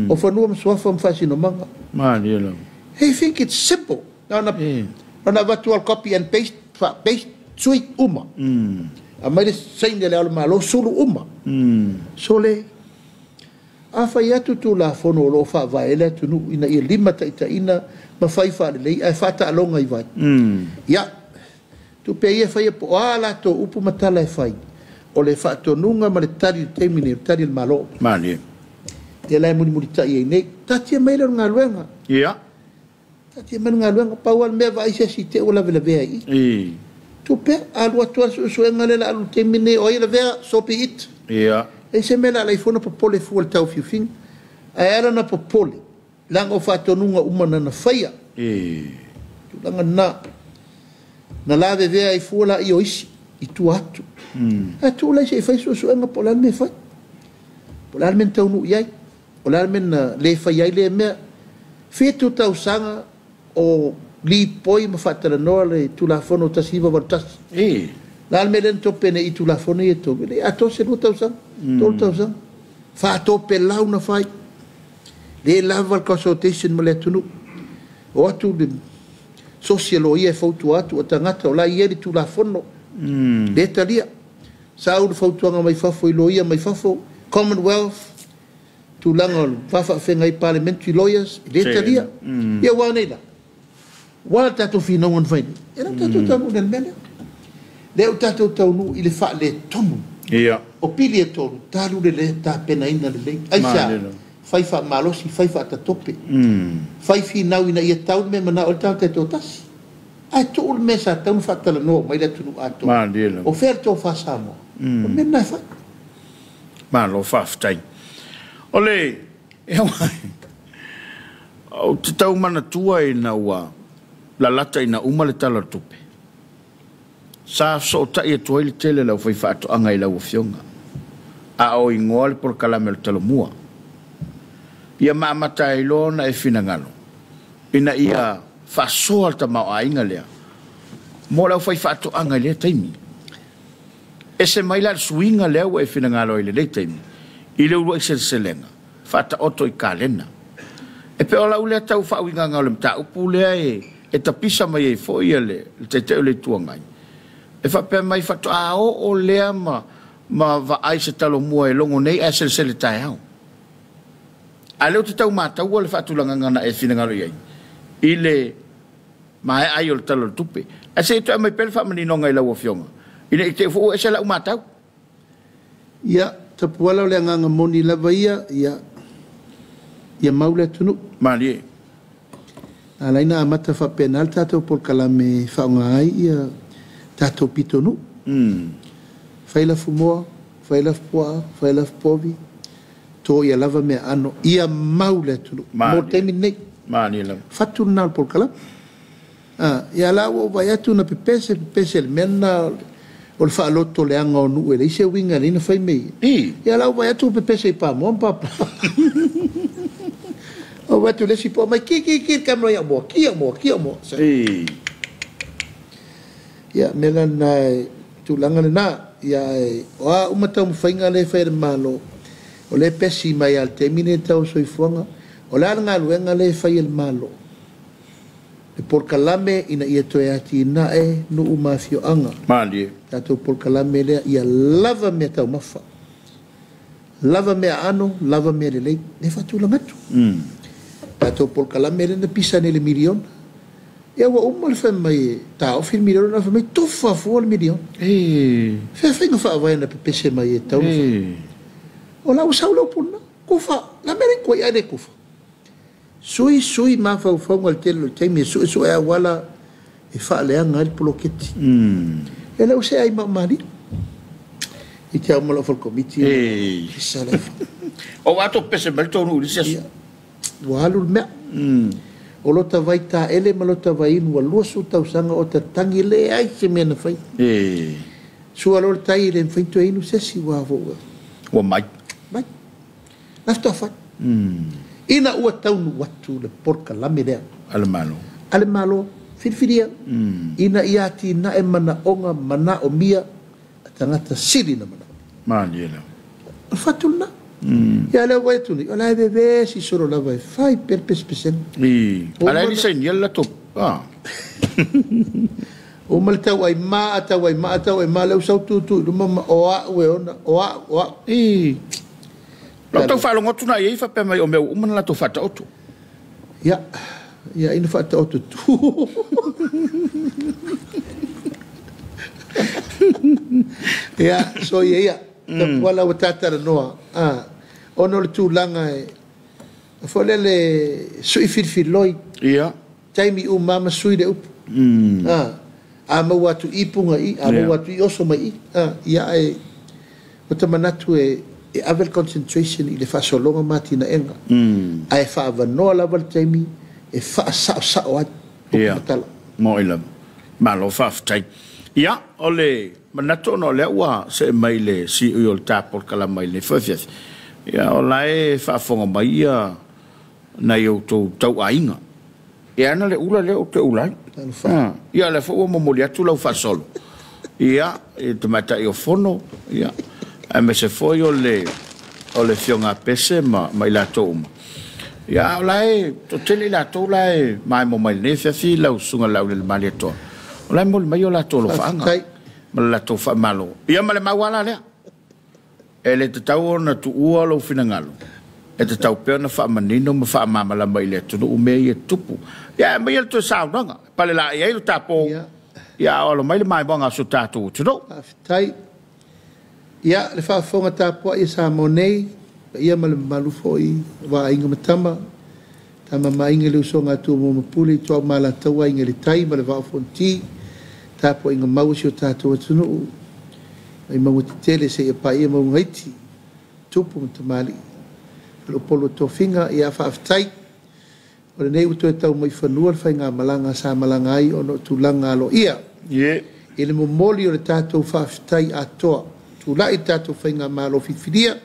o fanu am swafa mfasino manga Manila. I think it's simple na vatu al copy and paste sweet uma a mai le sain le al malo sulu uma so le a fai atu tu la fono lo fa va ele tu nu ina I lima ta ina ma fai fa le ai fata alonga I vai ya tu pe ia fai po ala to upu matala fai o le fa to nunga ma le tari termine tari il malo Mani. e lai muri ta ia nei tati mai le nga luenga Ia. tati mai nga luenga pa wal me vai se si te o la vela vea I tu pe alu atu so ngale la alu termine o ia vea so pe it Ia. e se mena la ifona po pole fu tau fiu a era na po pole langa o fa to nunga umana na faia tu langa na lave vea I fu la io isi I tu atu a tu la se fai so nga pola me fai pola men tau nu iai pola men le fai ai le me fetu tau sanga o li poi ma fatala no le tu la fono tasiva vantas la me len to pene I tu la fono e to le ato se lu tau sanga tau sanga fa to pe la una fai le lava consultation mo le tunu o atu de socialo ia foto atu o tangata o la ieri tu la fono le talia saúde fautuanga mai fafo I loia mai fafo Commonwealth tu langa fafa fenga I parliamentary lawyers le talia ia wanela wala tato fina on fai era tato tanu del mele le tato tanu I le fa le tomu Ia. o pili e tonu talu le ta pena ina le aisa fai fa malosi fai fa tatope fai fi nau ina ia tau me mana o tau te totas ai tu ul mesa tau fa tala no mai le tunu ato o ferto fa samo o me na fa ma lo fa ftai ole o te tau mana tua na ua la lata ina uma le tala tupe sa so ta e toi le tele la fai fa to anga I la fionga a o ingol por kalamel talo mua ia mamata I lona e finangalo ina ia fa so ta ma ainga lea mo la fai fa to anga le taimi ese mai la swinga lea e finangalo I le taimi I le ulu selenga fa ta oto I kalena e pe ola ule tau fa winga ngalo mta upulea e tapisa mai e fo ia le te le tuangai e fa pe mai fa to a o lea ma va ai se talo mua e longo nei e se tai au a leo te tau mata ua le fa tulanga ngana e finangalo iai I le mai ai o le talo tupe e se to mai pel fa mani no ngai la wo fionga ina I te fu e se la mata ia te puala le nganga moni la vaia ia maule tunu mali alaina mata fa penal tato por kalame fa ngai ia tato pitonu faila fumoa faila poa faila povi to ia lava me ano ia maule tunu mo temine mani la fatu nal por kala ia la o vai atu na pepese mena o le fa loto le anga onu ele se winga ni fai me ia la o vai atu pepese pa mo papa o vai tu le si po mai ki kamera ia mo ki mo ia melan tu langa na ia o umata mo fainga le fa malo o le pesi mai al termine tau soifuanga o la nga luenga le fa il malo e por kalame ina ia toe ati na e no umafio anga mali tato por kalame le ia lava me tau mafa lava me ano lava me le fatu langatu tato por kalame le na pisa nele milion e wa umal fa mai ta o fil milion na fa mai tofa fo le milion fa fa nga fa vai na pese mai tau o la usau lo puna kufa la mere ko ia de kufa sui ma fa ngal telo temi sui a wala e fa le anga il poloketi e la usai ai mari I te au malo for komiti. O ato pese mai tonu ulisiasu. Walu mea. O lota vai ta ele ma lota vai inu lua su tausanga o ta tangi le ai se mea na fai. Sua lor tai le mwhaintu inu sesi wa voa. Wa mai. Mai. Nafta fai. Ina ua taunu watu le porka lame lea. Alemalo. Alemalo. Firfiria. Ina iati na e mana onga mana o mia. Tangata siri na mana. Maaliela. Fatul na. Ya le wa tu ni. Ola bebe si soro la vai. Fai per pespesen. Ala ni sai ni la top. O mal tau ai ma tau ma le usau tu mama oa we ona oa. Lo tau fa lo ngotu na ye fa pe mai o meu umana la to fa ta otu. Ya ina fa ta otu tu. Ya so ya ta wala watata no ono le tu langa e folele sui filoi ya taimi u mama sui de up ama watu ipunga ama watu oso mai ya e o tamanatu e avel concentration i le fa solonga matina enga ai fa vanoa la val taimi e fa sa o tala mo ila malo fa tai ya ole manato no le wa se mai le si o ta por kala mai le fofes ya ola e fa fonga mai ya na yo to tau ainga e ana le ula le o te ula ya le fo mo molia tu la fa solo ya e te mata io fono ya a me se foi o le fionga pese mai la to ya ola e to tele la to la e mai mo mai le fi la usunga la le mali to ola mo mai o la to lo fa ma la to fa malo ia ma le mawala le ele te tau na tu ua lo finangalo e te tau pe na fa manino ma fa mama la mai le tu no me e tupu ia mai to sa nga pale la ia lo tapo ia o lo mai le mai bonga so tatu tu no tai ia le fa fonga tapo ia sa monei ia ma le malu foi wa inga matama tama mai inga le songa tu mo puli to mala tawa inga le tai ma le va fonti tapo inga mau si o tātou atunu ai mau te tele se e pa ia mau ngaiti tupu mtamali lo polo to finga ia whaaftai o le nei uto e tau mai whanua whai ngā malanga sa malanga ai o no tūlanga alo ia ele mo moli o le tātou whaaftai atoa tūlai tātou whai ngā malo whiwhiria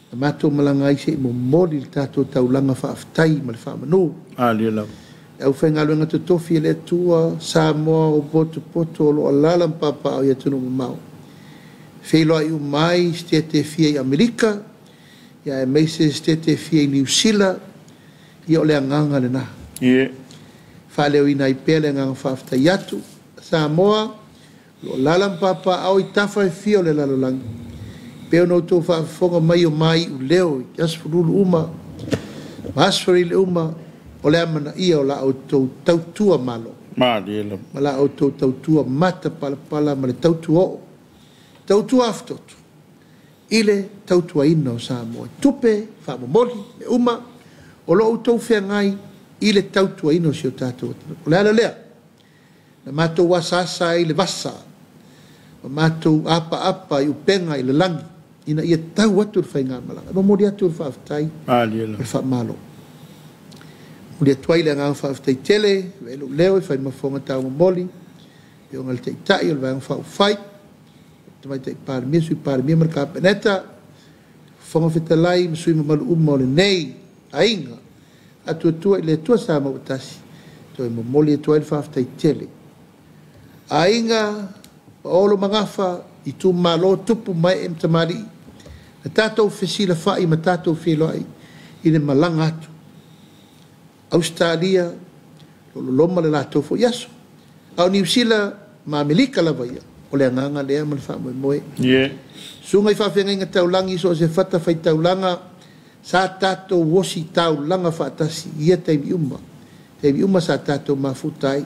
na mātou malanga ai se mo moli le tātou taulanga whaaftai ma le whaamanu lia lau au whainga luenga tu tofi le tua Samoa o poto lo alalam papa o yatunu mau. Whailoa i umai stete fia i Amerika, ia e meise stete fia i New Zealand, ia o le anganga le na. Whaleo ina i pele nganga whafta yatu, Samoa, lo alalam papa au i tafa e fia o le lalolangi. Peo no tō whafonga mai o mai u leo, jasfurulu uma, masfari le uma, o le amana ia o la o tautua malo. Ma la o tautua mata pala ma le tautua o. Tautua aftotu. Ile tautua ina o Samoa. Tupe, whamomoli, le uma, o lo o tau whea ngai, ile tautua ina o si o tātou. O le ala lea. Na mātou wasasa i le vasa. O mātou apa i upenga i le langi. Ina ia tau atu le whainga malanga. Mamori atu le whaaftai. Le whaamalo. Ule tuai le ngā whaaftai tele, velo leo i whai mafonga tau mamoli, i o ngal te itai o le vang whau whai, te mai te pārmia, sui pārmia mara ka peneta, whonga whetalai, masui mamalu uma o le nei, ainga, atua tua i le tua sa mawatasi, toi mamoli e tuai le whaaftai tele. Ainga, pa olo mangafa, i tu malo tupu mai em tamari, na tātou whesila whai ma tātou wheloai, i le malanga atu. Australia, loma le lato fo yaso. Au New Zealand, ma Amerika la vaia. O le anganga lea ma le wha moe. Sunga i whawhenga inga taulangi so se whata whai taulanga sa tato wosi taulanga whaatasi ia teimi uma. Teimi uma sa tato mafutai.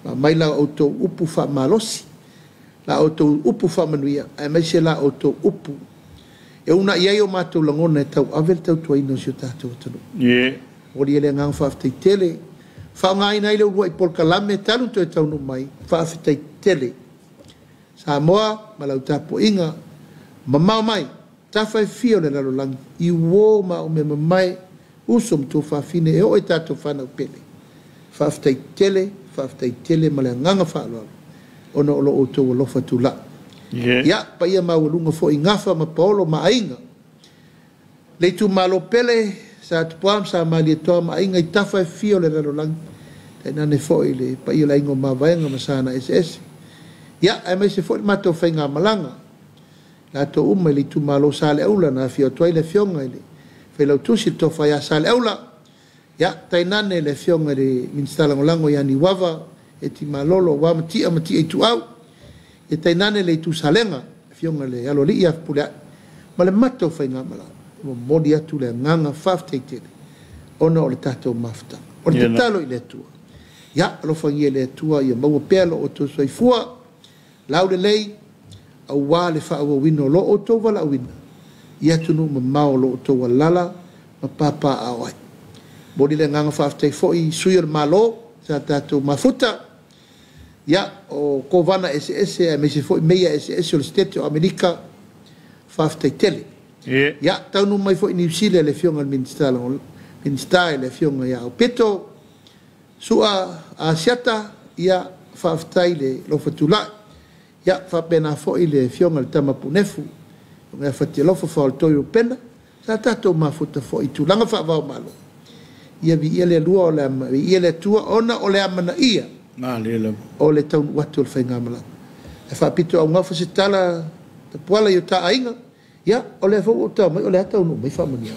Ma mai la auto upu wha malosi. La auto upu wha manuia. Ai mai se la auto upu. E una iai o mātou langona e tau avel tau tuaino si o tato atanu. Ori ele ngang whaaftai tele. Whaongai nei leo rua i polka lame talu to e taunu mai. Whaaftai tele. Samoa ma lau tapo inga ma mau mai tawhai fio le lalo langi I wō ma o me mai usom tō whawhine e o e tātou whanau pele whawhtai tele ma le nganga whaaloa ono olo o tō lofa tū la ia pa ia mawalunga fo I ngafa ma paolo ma ainga le tu malo pele sa tupuam sa mali toa ma ainga I tawhai fio le lalo langi e nane fo I le pa ia la ingo ma vaenga ma sana SS ia e mai se fo I mato whainga malanga la to umma le tu malo sale aula na fio toa le fionga ile fe lau tusi to fa ya sale aula ya tainane le fionga le minstala ngolango ya ni wava e ti malolo wa mati amati e tu au e tainane le tu salenga fionga le alo li ia pula ma le mato fa nga mala mo modi atu le nganga faftete ona o le tato mafta o le talo ile tu ya lo fa le tu ia mo pelo o to soifua lau le lei au wā le wha wino lo o tō wala wina. Ia tunu ma mao lo o tō walala ma papa awai. Mori le nganga whaaftei fōi suir malo sa tātou mafuta. Ia o kovana SS me se fōi meia SS o le stete o Amerika whaaftei tele. Ia taunu mai fōi New Zealand le fionga minister le fionga ia o peto. Sua a siata ia whaaftei le lofa tūlai. Ya fa pena fo ile fionga tama punefu nga fati lofa fa toyo pena sa tato mafuta fo itu langa fa va malo ia vi ile lua o le ile tua ona o le amana ia na le o le tau watu fa ngamala e fa pito au ngafa se tala te poala yo ta ainga ya o le fo o ta mai o le tau no mai fa mania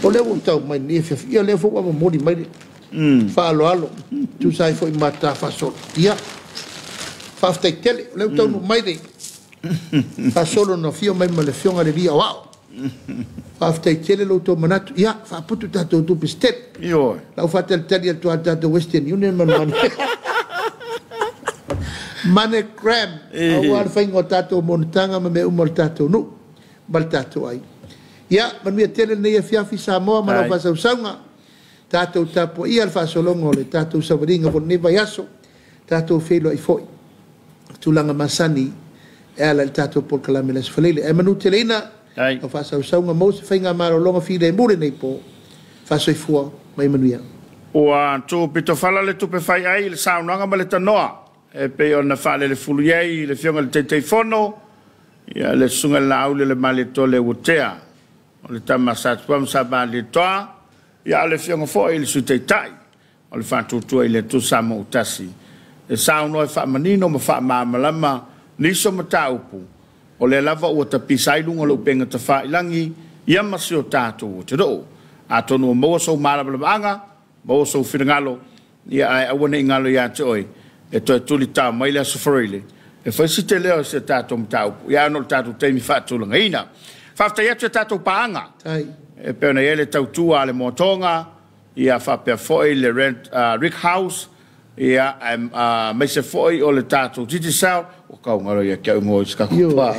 o le o tau mai ni fa ia le fo wa mo di mai fa alo tu sai fo mata fa so ia Whaftai tele, leu tau no mai rei. Whasolo na fio mai ma le fionga le ria wao. Whaftai tele leu tau manatu. Ia, whaputu tātou tupi step. Io. Lau whatel tali atu a tātou Western Union manani. Mane cram. Awar whaingo tātou monitanga ma me umar tātou nu. Bal tātou ai. Ia, manuia tele nei a fiafi Samoa ma lau whasau saunga. Tātou tapo ia al whasolongo le tātou savaringa von neva yaso. Tātou whelo ai foi. Tulanga masani e ala le tatou por kalame les falele e manu teleina o fa sa saunga mo se fainga maro longa file mure nei po fa soifua mai manuia o a to pito fala le tupe fai ai le saunanga ma le tanoa e pe ona fale le fuluiei le fionga le tetefono ia le sunga la aule le male to le wotea o le tama sa pam sa ba le toa ia le fionga fo il su teitai o le fa tu ile tu samo utasi e sauno e fa manino ma fa malama niso mataupu o le lava o ta pisai lunga lo penga ta fa ilangi ia masio tatu te do a tonu mo so mala blanga mo so finangalo ia ai awone ngalo ya toi e to tulita mai la sofrele e fa si te leo se tatu mataupu ia no tatu te mi fa tulanga ina fa ta ya tatu paanga e pe na ele tautu ale motonga ia fa pe foi le rent Rick House ia mai se foi o le tatou titi sao o kaungaro ia kia mo ska pa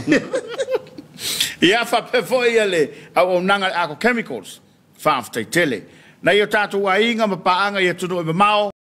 ia fa pe foi ele au nanga ako chemicals fa after tele na ia tatou ainga ma paanga ia tunu e mao